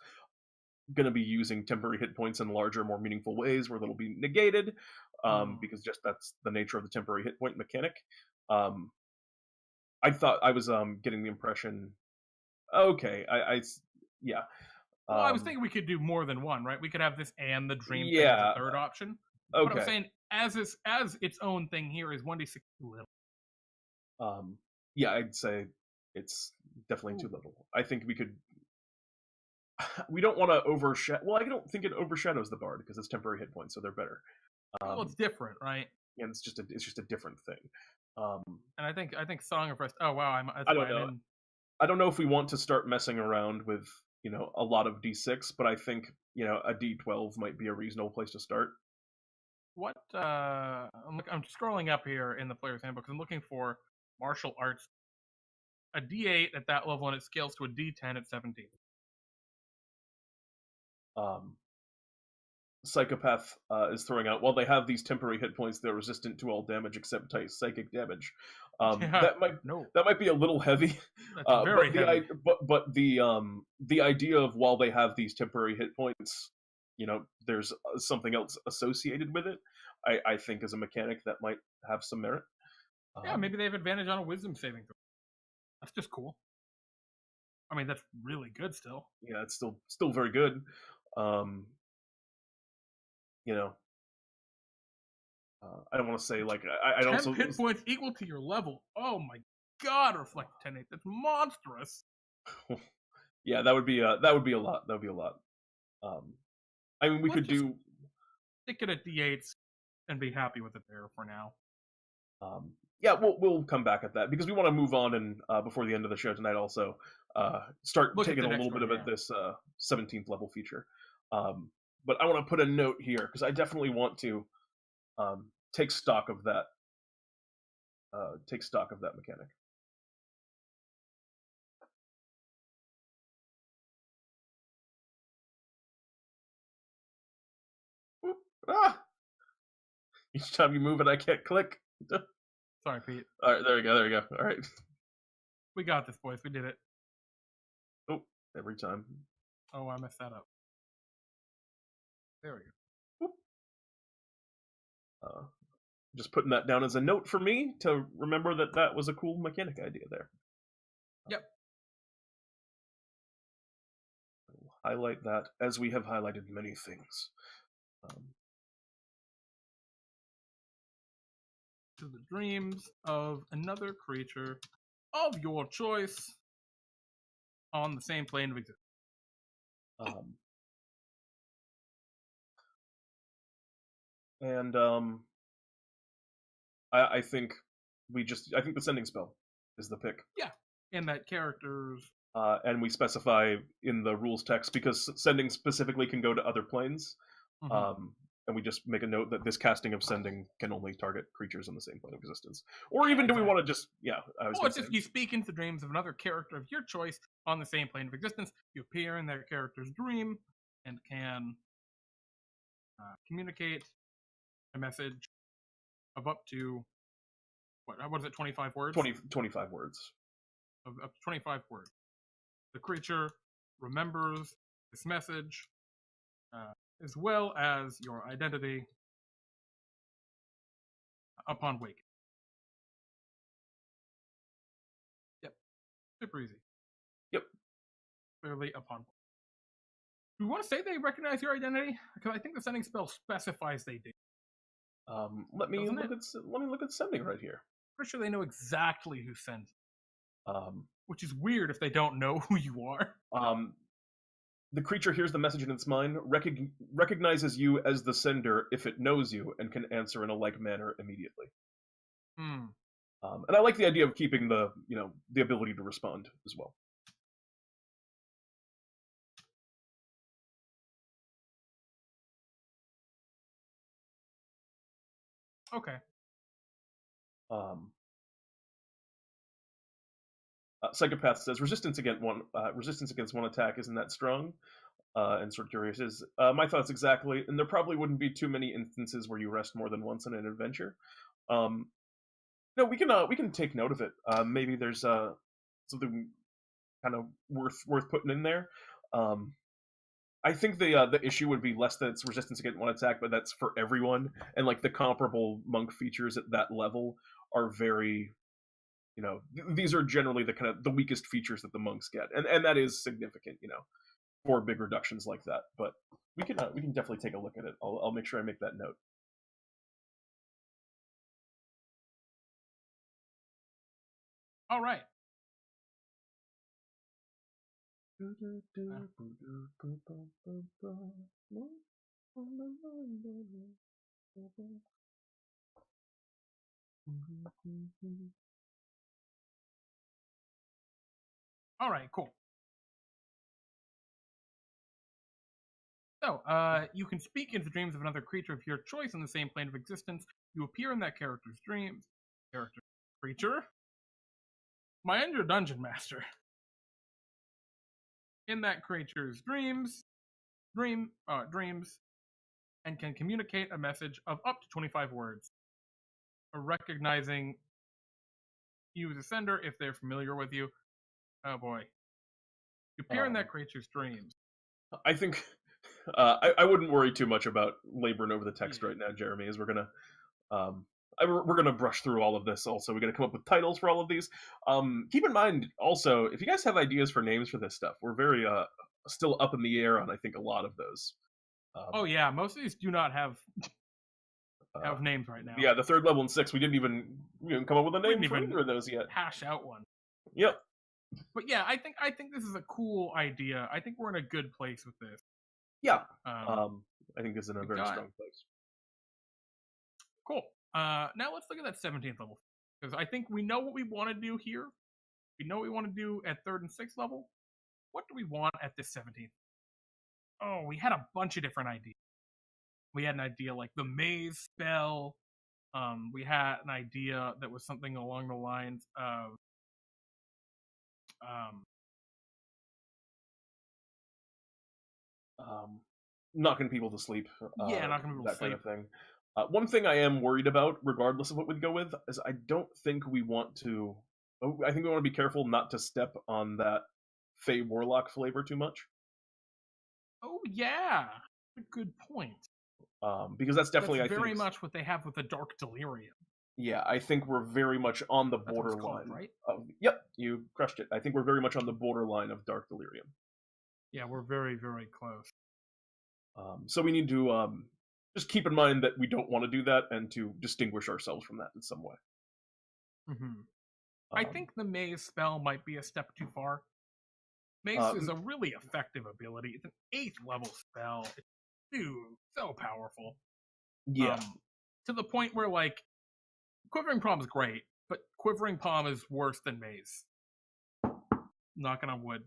going to be using temporary hit points in larger, more meaningful ways where they'll be negated, because just that's the nature of the temporary hit point mechanic. I thought I was getting the impression. Okay, yeah. Well, I was thinking we could do more than one, right? We could have this and the dream thing as a third option. Okay. What I'm saying, as its own thing here, is 1d6 too little. Yeah, I'd say it's definitely too little. I think we could. We don't want to overshadow. Well, I don't think it overshadows the bard because it's temporary hit points, so they're better. Well, it's different, right? Yeah, it's just a different thing. And I think Song of Rest. Oh wow, I don't know. I don't know if we want to start messing around with a lot of D6, but I think a D12 might be a reasonable place to start. What I'm scrolling up here in the player's handbook. I'm looking for martial arts. A D8 at that level, and it scales to a D10 at 17. Psychopath is throwing out, while they have these temporary hit points, they're resistant to all damage except psychic damage. That might be a little heavy. That's very heavy. But the idea of, while they have these temporary hit points, there's something else associated with it, I think is a mechanic that might have some merit. Yeah, maybe they have advantage on a wisdom saving throw. That's just cool. I mean, that's really good still. Yeah, it's still very good. I don't want to say, like, I 10 also hit points equal to your level. Oh my god, reflect 10-8. That's monstrous. Yeah, that would be a lot. That would be a lot. I mean, we could do stick it at D8s and be happy with it there for now. Yeah, we'll come back at that, because we want to move on, and before the end of the show tonight, also start taking a little bit of this 17th level feature. But I want to put a note here, because I definitely want to take stock of that. Take stock of that mechanic. Whoop. Ah! Each time you move it, I can't click. Sorry, Pete. All right, there we go. All right. We got this, boys. We did it. Oh, every time. Oh, I messed that up. There we go. Just putting that down as a note for me to remember that was a cool mechanic idea there. Yep. I'll highlight that, as we have highlighted many things. To the dreams of another creature of your choice on the same plane of existence. I think I think the sending spell is the pick. Yeah, and that characters. And we specify in the rules text, because sending specifically can go to other planes. Mm-hmm. And we just make a note that this casting of sending can only target creatures on the same plane of existence. Or even do we want to just, it's if you speak into the dreams of another character of your choice on the same plane of existence, you appear in that character's dream and can communicate a message of up to, what is it, 25 words? 25 words. Of up to 25 words. The creature remembers this message, as well as your identity upon waking. Yep. Super easy. Yep. Clearly upon waking. Do we want to say they recognize your identity? Because I think the sending spell specifies they do. Let me look at sending right here. Pretty sure they know exactly who sends. Which is weird if they don't know who you are. The creature hears the message in its mind, recognizes you as the sender if it knows you, and can answer in a like manner immediately. And I like the idea of keeping the ability to respond as well. Okay. Psychopath says resistance against one attack isn't that strong, and sort of curious is my thoughts exactly. And there probably wouldn't be too many instances where you rest more than once in an adventure. No, we can take note of it. Maybe there's something kind of worth putting in there. I think the issue would be less that it's resistance against one attack, but that's for everyone, and like the comparable monk features at that level are very, these are generally the kind of the weakest features that the monks get, and that is significant, for big reductions like that. But we can definitely take a look at it. I'll make sure I make that note. All right. All right, cool. So, you can speak into the dreams of another creature of your choice in the same plane of existence. You appear in that character's dreams. Character, creature, mind your dungeon master. In that creature's dreams, and can communicate a message of up to 25 words. Recognizing you as a sender if they're familiar with you. Oh boy. You appear in that creature's dreams. I think I wouldn't worry too much about laboring over the text right now, Jeremy, as we're gonna brush through all of this. Also, we're gonna come up with titles for all of these. Keep in mind, also, if you guys have ideas for names for this stuff, we're very still up in the air on I think a lot of those. Oh yeah, most of these do not have names right now. Yeah, the 3rd level and 6, we didn't even come up with a name for either of those yet. Hash out one. Yep. But yeah, I think this is a cool idea. I think we're in a good place with this. Yeah. I think this is in a very strong place. Cool. Now let's look at that 17th level, because I think we know what we want to do here. We know what we want to do at 3rd and 6th level. What do we want at this 17th? Oh, we had a bunch of different ideas. We had an idea like the maze spell. We had an idea that was something along the lines of knocking people to sleep. Knocking people to sleep. Kind of thing. One thing I am worried about, regardless of what we go with, is I don't think we want to. I think we want to be careful not to step on that Fey Warlock flavor too much. Oh yeah, a good point. Because that's definitely very much what they have with the Dark Delirium. Yeah, I think we're very much on the borderline. Right? Yep, you crushed it. I think we're very much on the borderline of Dark Delirium. Yeah, we're very, very close. So we need to just keep in mind that we don't want to do that and to distinguish ourselves from that in some way. Mm-hmm. I think the Maze spell might be a step too far. Maze is a really effective ability. It's an 8th level spell. Dude, so powerful. Yeah. To the point where, like, Quivering Palm is great, but Quivering Palm is worse than Maze. Knocking on wood.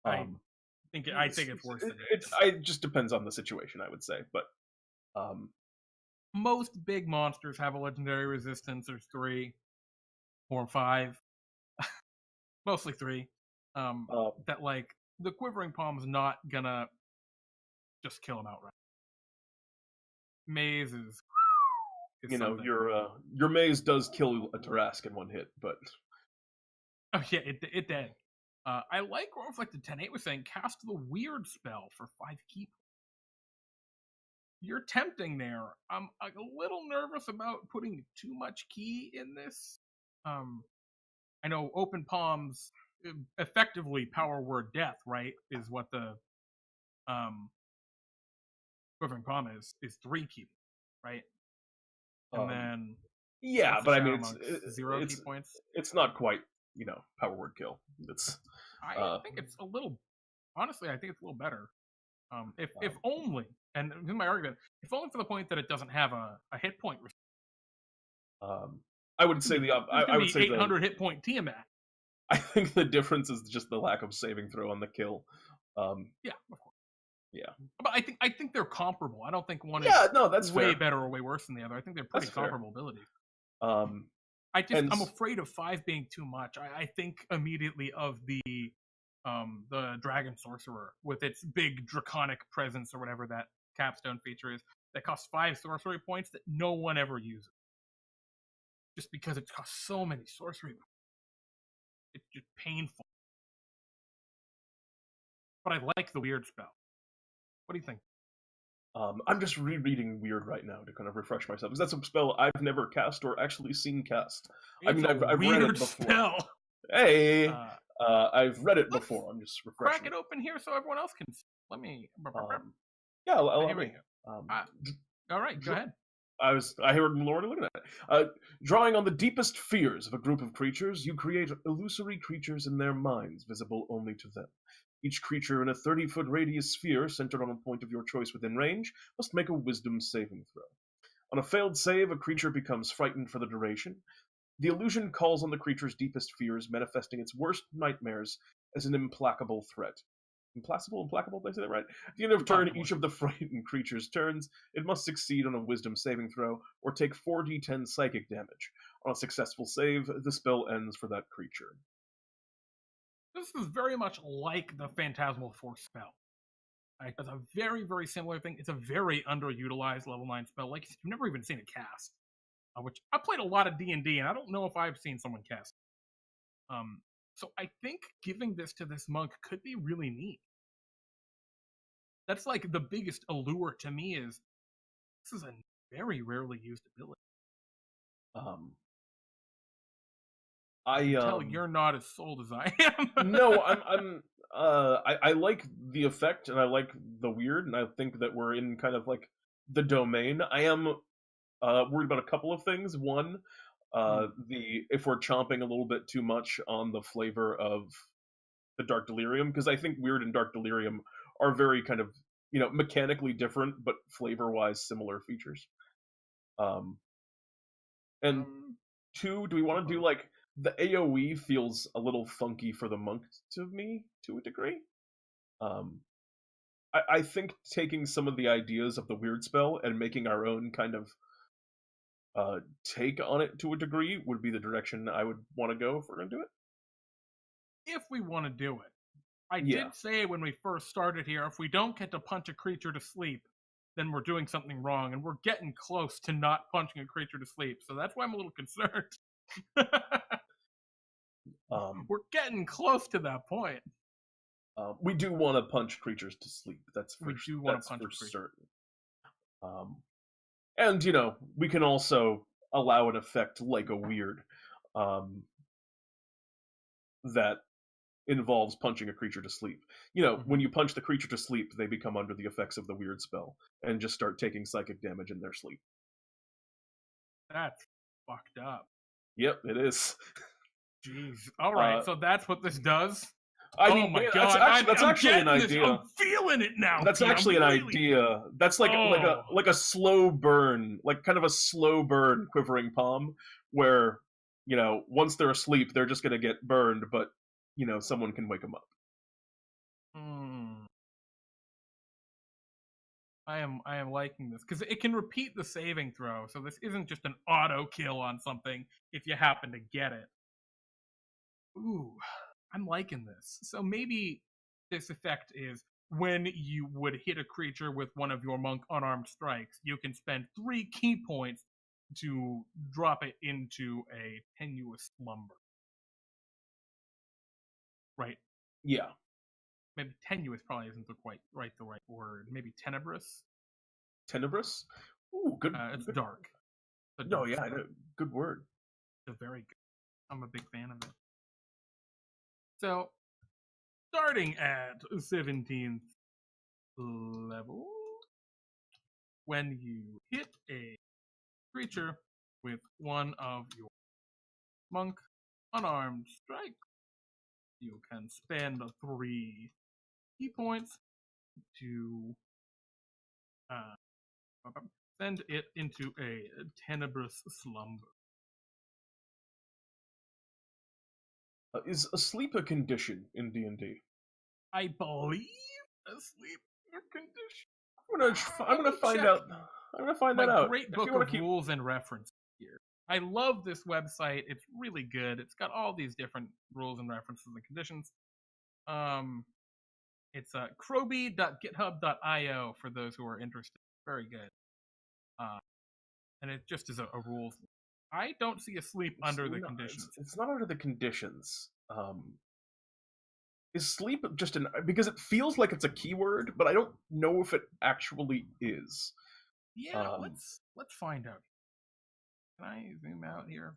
I think it's worse than Maze. It just depends on the situation, I would say, but most big monsters have a legendary resistance. There's 3 or 5. Mostly 3. That, like, the Quivering Palm's not gonna just kill him outright. Maze is your maze does kill a Tarask in one hit, but oh yeah, it did. I like what Reflected 10-8 was saying. Cast the weird spell for 5 key. You're tempting there. I'm a little nervous about putting too much key in this. I know Open Palms effectively power word death, right? Is what the Quivering Palm is 3 key, right? And then yeah, but I mean it's 0 key points. It's not quite power word kill. I think it's a little. Honestly, I think it's a little better. If only, and here's my argument, if only for the point that it doesn't have a hit point. I would say I would say 800 hit point Tiamat. I think the difference is just the lack of saving throw on the kill. Yeah, of course. Yeah, but I think they're comparable. I don't think one is that's way fair. better or way worse than the other. I think they're pretty comparable abilities. I'm afraid of 5 being too much. I think immediately of the Dragon Sorcerer with its big draconic presence or whatever that capstone feature is that costs 5 sorcery points that no one ever uses. Just because it costs so many sorcery points. It's just painful. But I like the weird spell. What do you think? I'm just rereading Weird right now to kind of refresh myself, because that's a spell I've never cast or actually seen cast. I've read it before. Spell. Hey, I've read it before. I'm just refreshing. Crack it open here so everyone else can. Let me. Yeah, here we go. All right, go ahead. I heard already looking at it. Drawing on the deepest fears of a group of creatures, you create illusory creatures in their minds, visible only to them. Each creature in a 30-foot radius sphere centered on a point of your choice within range must make a wisdom saving throw. On a failed save, a creature becomes frightened for the duration. The illusion calls on the creature's deepest fears, manifesting its worst nightmares as an implacable threat. implacable, did I say that right? At the end of turn, Implacable. each of the frightened creature's turns, it must succeed on a wisdom saving throw or take 4d10 psychic damage. On a successful save, the spell ends for that creature. This is very much like the Phantasmal Force spell. It's a very, very similar thing. It's a very underutilized level 9 spell. Like, you've never even seen it cast. Which, I played a lot of D&D, and I don't know if I've seen someone cast it. So I think giving this to this monk could be really neat. That's like the biggest allure to me is this is a very rarely used ability. I can tell you're not as sold as I am. No, I like the effect and I like the weird, and I think that we're in kind of like the domain. I am worried about a couple of things. One, if we're chomping a little bit too much on the flavor of the Dark Delirium, because I think Weird and Dark Delirium are very kind of, mechanically different, but flavor-wise similar features. And two, do we want to do like the AoE feels a little funky for the monk to me to a degree. I think taking some of the ideas of the weird spell and making our own kind of take on it to a degree would be the direction I would want to go if we're going to do it. If we want to do it. I did say when we first started here, if we don't get to punch a creature to sleep, then we're doing something wrong, and we're getting close to not punching a creature to sleep, so that's why I'm a little concerned. We're getting close to that point. We do want to punch creatures to sleep. That's for certain. And we can also allow an effect like a weird that involves punching a creature to sleep. When you punch the creature to sleep, they become under the effects of the weird spell and just start taking psychic damage in their sleep. That's fucked up. Yep, it is. Jeez. All right, so that's what this does? Oh my god! That's actually an idea. I'm feeling it now. That's actually an idea. That's like a slow burn, like kind of a slow burn Quivering Palm, where once they're asleep, they're just gonna get burned, but someone can wake them up. I am liking this because it can repeat the saving throw, so this isn't just an auto kill on something if you happen to get it. Ooh, I'm liking this. So maybe this effect is when you would hit a creature with one of your monk unarmed strikes, you can spend 3 key points to drop it into a tenuous slumber. Right? Yeah. Maybe tenuous probably isn't the right word. Maybe tenebrous? Tenebrous? Ooh, good. It's good. dark. No, yeah, I know. Good word. It's very good. I'm a big fan of it. So, starting at 17th level, when you hit a creature with one of your monk unarmed strikes, you can spend 3 key points to send it into a tenebrous slumber. Is asleep a condition in D&D? I believe asleep a condition. I'm gonna find out. I'm gonna find that out. Great book of rules and references here. I love this website. It's really good. It's got all these different rules and references and conditions. It's croby.github.io for those who are interested. Very good. And it just is a rules. I don't see asleep under the conditions. It's not under the conditions. Is sleep just because it feels like it's a keyword, but I don't know if it actually is. Yeah, let's find out. Can I zoom out here?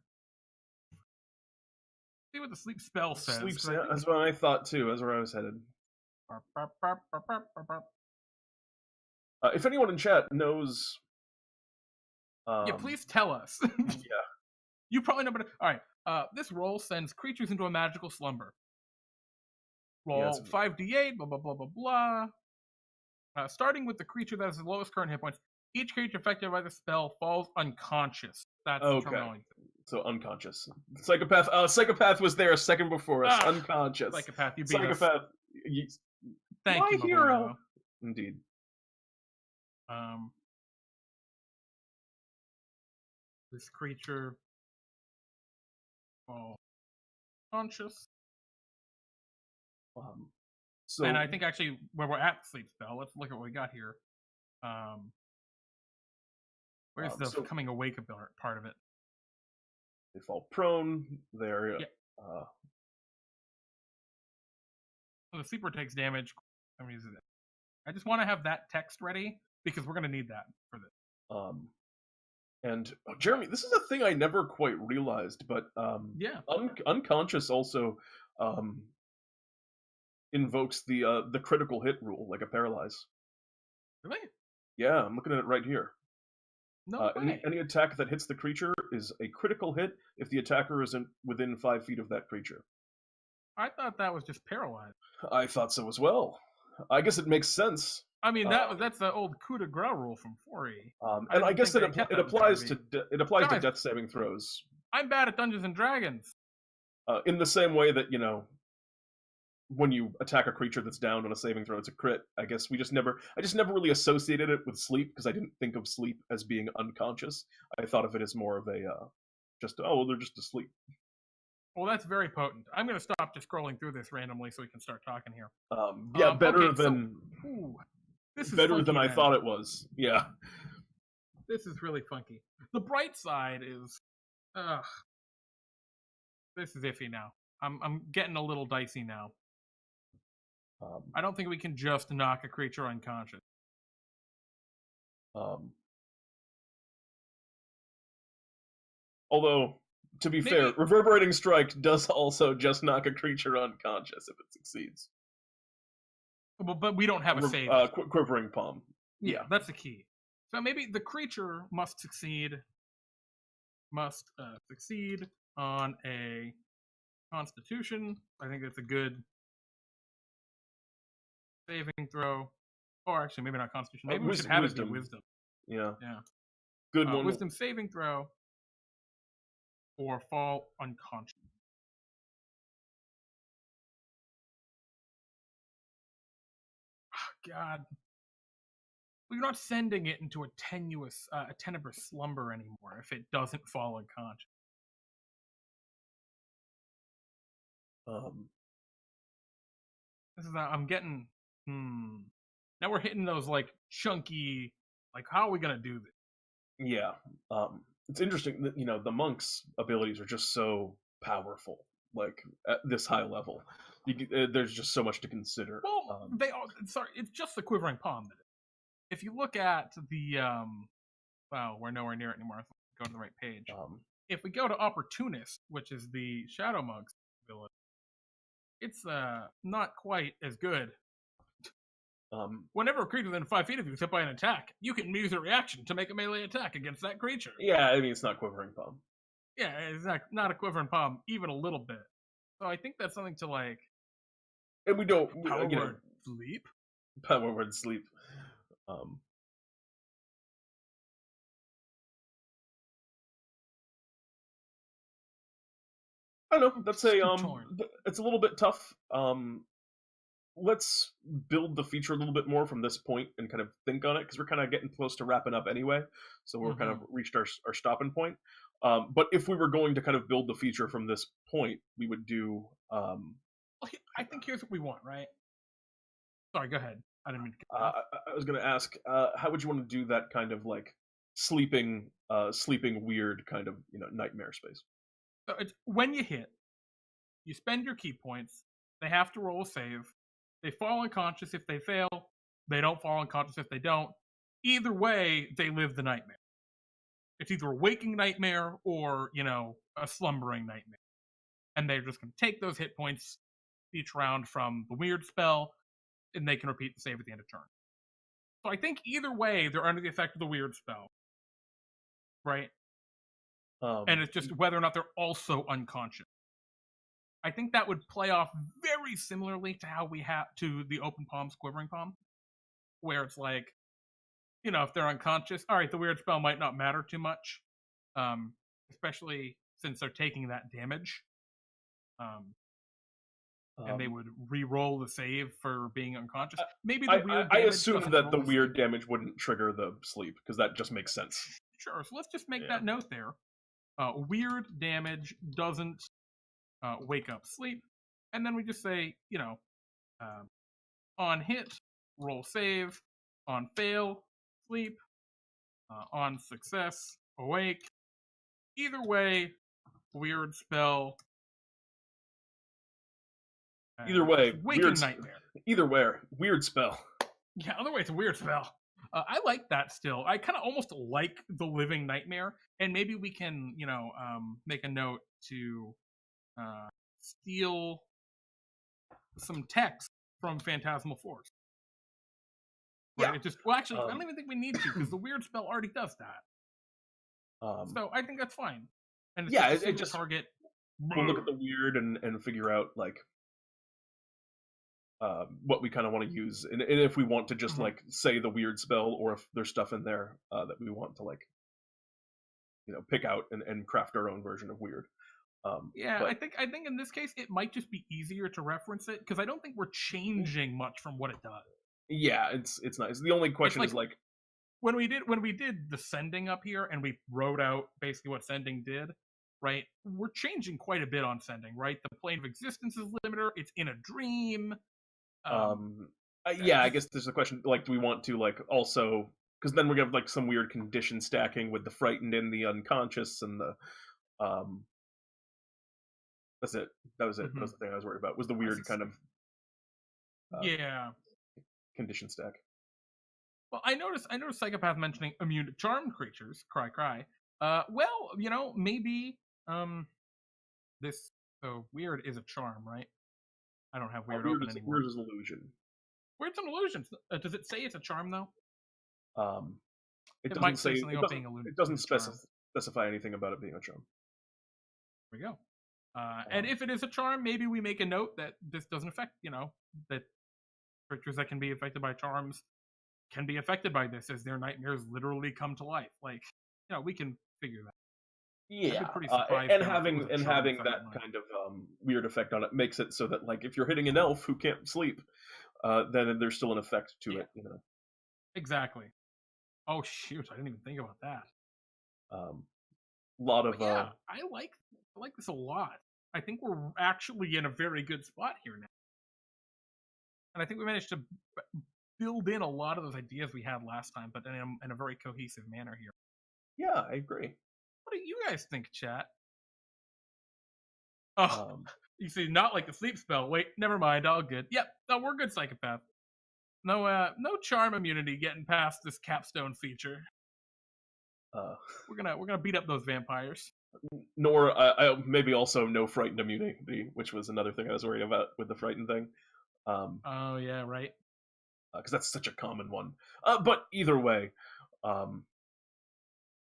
See what the sleep spell says. That's what I thought too. That's where I was headed. If anyone in chat knows, yeah, please tell us. Yeah, you probably know, but all right. This roll sends creatures into a magical slumber. Roll 5d8. Blah blah blah blah blah. Starting with the creature that has the lowest current hit points, each creature affected by the spell falls unconscious. That's okay. So unconscious. Psychopath. Psychopath was there a second before us. Unconscious. Psychopath. You beat Psychopath. us. Thank you, My hero. Mabundo. Indeed. This creature, conscious. So, and I think actually where we're at sleep spell, let's look at what we got here. Where's the coming awake part of it? They fall prone. They're So the sleeper takes damage. I just want to have that text ready because we're going to need that for this. And Jeremy, this is a thing I never quite realized, but unconscious also invokes the critical hit rule, like a paralyze. Really? Yeah, I'm looking at it right here. No way. Any attack that hits the creature is a critical hit if the attacker is within 5 feet of that creature. I thought that was just paralyzed. I thought so as well. I guess it makes sense. I mean, that's the old coup de grace rule from 4E. And I guess it applies to death saving throws. I'm bad at Dungeons and Dragons. In the same way that, when you attack a creature that's down on a saving throw, it's a crit. I guess I just never really associated it with sleep because I didn't think of sleep as being unconscious. I thought of it as more of a they're just asleep. Well, that's very potent. I'm going to stop just scrolling through this randomly so we can start talking here. Better than I thought it was. Yeah. This is really funky. The bright side is, this is iffy now. I'm getting a little dicey now. I don't think we can just knock a creature unconscious. Although, to be fair, Reverberating Strike does also just knock a creature unconscious if it succeeds. But we don't have a save. Quivering Palm. Yeah, that's the key. So maybe the creature must succeed on a Constitution. I think that's a good saving throw. Or actually, maybe not Constitution. Maybe we should have it be Wisdom. Yeah. Yeah. Good one. Wisdom saving throw. Or fall unconscious. Oh, God. We're not sending it into a tenuous slumber anymore if it doesn't fall unconscious. I'm getting. Now we're hitting those like chunky. Like, how are we gonna do this? Yeah. It's interesting that the monk's abilities are just so powerful. Like at this high level, there's just so much to consider. Well, it's just the Quivering Palm. If you look at the we're nowhere near it anymore. Go to the right page. If we go to Opportunist, which is the Shadow Monk's ability, it's not quite as good. Whenever a creature within 5 feet of you is hit by an attack, you can use a reaction to make a melee attack against that creature. Yeah, I mean, it's not Quivering Palm. Yeah, it's not a Quivering Palm, even a little bit. So I think that's something to like. And we don't. Power word sleep. Power word sleep. I don't know. That's it's a little bit tough. Let's build the feature a little bit more from this point and kind of think on it because we're kind of getting close to wrapping up anyway. So we're kind of reached our stopping point. But if we were going to kind of build the feature from this point, we would do. I think here's what we want, right? Sorry, go ahead. I didn't mean to. I was going to ask, how would you want to do that kind of like sleeping weird kind of nightmare space? So it's when you hit, you spend your key points. They have to roll a save. They fall unconscious if they fail. They don't fall unconscious if they don't. Either way, they live the nightmare. It's either a waking nightmare or, a slumbering nightmare. And they're just going to take those hit points each round from the weird spell, and they can repeat the save at the end of turn. So I think either way, they're under the effect of the weird spell. Right? And it's just whether or not they're also unconscious. I think that would play off very similarly to how we have to the Open Palm's Quivering Palm, where it's like, if they're unconscious, all right, the weird spell might not matter too much, especially since they're taking that damage. and they would re-roll the save for being unconscious. Maybe I, the weird I damage assumed doesn't that the roll weird sleep. damage wouldn't trigger the sleep, because that just makes sense. Sure, so let's just make Yeah. that note there. Weird damage doesn't wake up sleep. And then we just say, on hit, roll save. On fail, sleep. On success, awake. Either way, weird spell. Either way, waking weird nightmare. Either way, weird spell. Yeah, other way it's a weird spell. I like that still. I kind of almost like the living nightmare, and maybe we can, make a note to steal some text from Fantasma Force. Right? Yeah. It just I don't even think we need to, because the weird spell already does that. So I think that's fine. And it's it just target. We'll look at the weird and figure out like what we kind of want to use, and if we want to just like say the weird spell, or if there's stuff in there that we want to like pick out and craft our own version of weird. I think in this case it might just be easier to reference it, because I don't think we're changing much from what it does. Yeah, it's nice. The only question is like when we did the sending up here and we wrote out basically what sending did, right? We're changing quite a bit on sending, right? The plane of existence is limiter. It's in a dream. I guess there's a question like, do we want to like also, because then we're gonna have like some weird condition stacking with the frightened and the unconscious and the that's it. That was it. That was the thing I was worried about. Was the weird kind of condition stack. Well, I noticed Psychopath mentioning immune to charmed creatures. Cry, cry. Well, maybe this weird is a charm, right? I don't have weird open anymore. Weird is an illusion. Weird's an illusion. Does it say it's a charm though? It doesn't say something about being illusion. It doesn't specify anything about it being a charm. There we go. And if it is a charm, maybe we make a note that this doesn't affect, that creatures that can be affected by charms can be affected by this, as their nightmares literally come to life. Like, we can figure that. Yeah, and having that kind of weird effect on it makes it so that like if you're hitting an elf who can't sleep, then there's still an effect to it. Exactly. Oh shoot! I didn't even think about that. Lot of I like this a lot. I think we're actually in a very good spot here now, and I think we managed to build in a lot of those ideas we had last time, but in a very cohesive manner here. Yeah, I agree. What do you guys think, chat? Oh, you see, not like the sleep spell. Wait, never mind. All good. Yep, no, we're good, Psychopath. No charm immunity getting past this capstone feature. We're gonna beat up those vampires. Nor I maybe also no frightened immunity, which was another thing I was worried about with the frightened thing. Oh yeah, right. Because that's such a common one. But either way,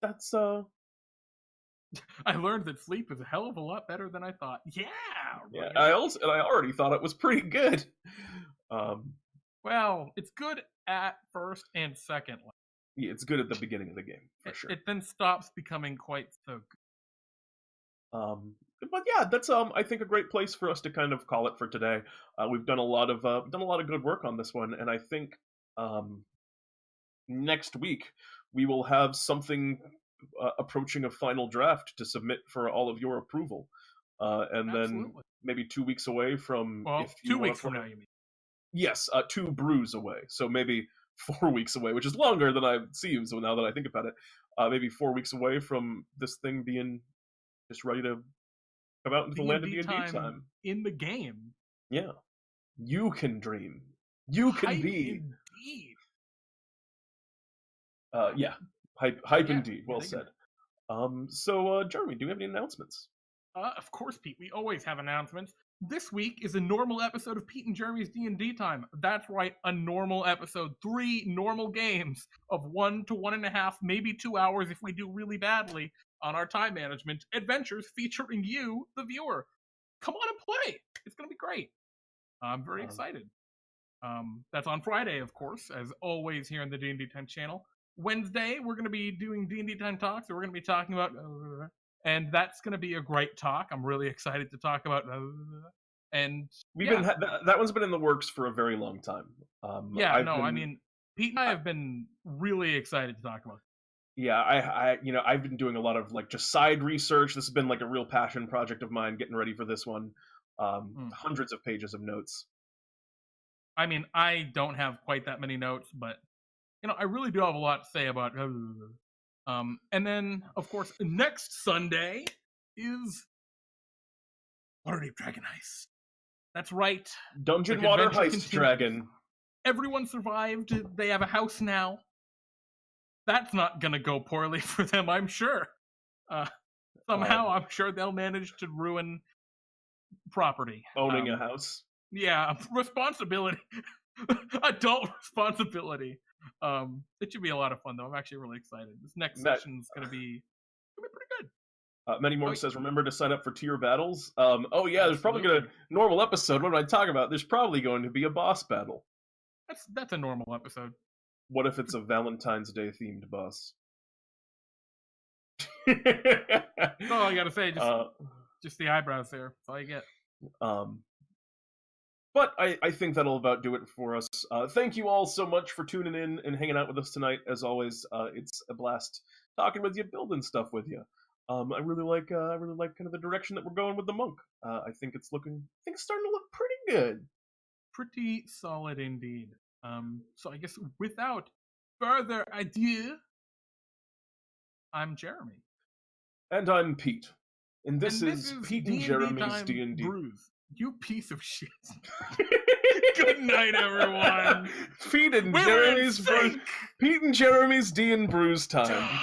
that's I learned that sleep is a hell of a lot better than I thought. Yeah. Right. Yeah. I already thought it was pretty good. Well, it's good at first and second. Yeah, it's good at the beginning of the game for sure. It then stops becoming quite so good. But yeah, that's I think a great place for us to kind of call it for today. We've done a lot of good work on this one, and I think next week we will have something approaching a final draft to submit for all of your approval, and then maybe 2 weeks away from 2 weeks from now, you mean? Yes, 2 brews away, so maybe 4 weeks away, which is longer than I seem. So now that I think about it, maybe 4 weeks away from this thing being just ready to come out into the land of DnDTime in the game. Yeah, you can dream. You can be. Indeed. Yeah, hype indeed. Well said. So Jeremy, do you have any announcements? Of course, Pete. We always have announcements. This week is a normal episode of Pete and Jeremy's D&D Time. That's right, a normal episode. 3 normal games of 1 to 1.5, maybe 2 hours if we do really badly on our time management adventures featuring you, the viewer. Come on and play. It's going to be great. I'm very excited. That's on Friday, of course, as always here on the D&D Time channel. Wednesday, we're going to be doing D&D Time Talks, so we're going to be talking about... and that's going to be a great talk. I'm really excited to talk about... And we've been that one's been in the works for a very long time. I mean, Pete and I have been really excited to talk about. Yeah, I've been doing a lot of like just side research. This has been like a real passion project of mine, getting ready for this one. Hundreds of pages of notes. I mean, I don't have quite that many notes, but I really do have a lot to say about. And then, of course, next Sunday is Waterdeep Dragon Heist. That's right. Dungeon Water Heist Dragon. Everyone survived. They have a house now. That's not gonna go poorly for them, I'm sure. Somehow, I'm sure they'll manage to ruin property. Owning a house. Yeah, responsibility. Adult responsibility. It should be a lot of fun, though. I'm actually really excited. This next session's gonna be pretty good. Many more says, remember to sign up for tier battles. There's probably going to normal episode. What am I talking about? There's probably going to be a boss battle. That's a normal episode. What if it's a Valentine's Day themed boss? That's all I gotta say. Just the eyebrows there. That's all you get. But I think that'll about do it for us. Thank you all so much for tuning in and hanging out with us tonight. As always, it's a blast talking with you, building stuff with you. I really like kind of the direction that we're going with the monk. I think it's starting to look pretty good. Pretty solid indeed. So I guess without further ado, I'm Jeremy. And I'm Pete. And this is Pete and Jeremy's DnDTime Brews. You piece of shit. Good night, everyone. Pete and Jeremy's D and Brews time.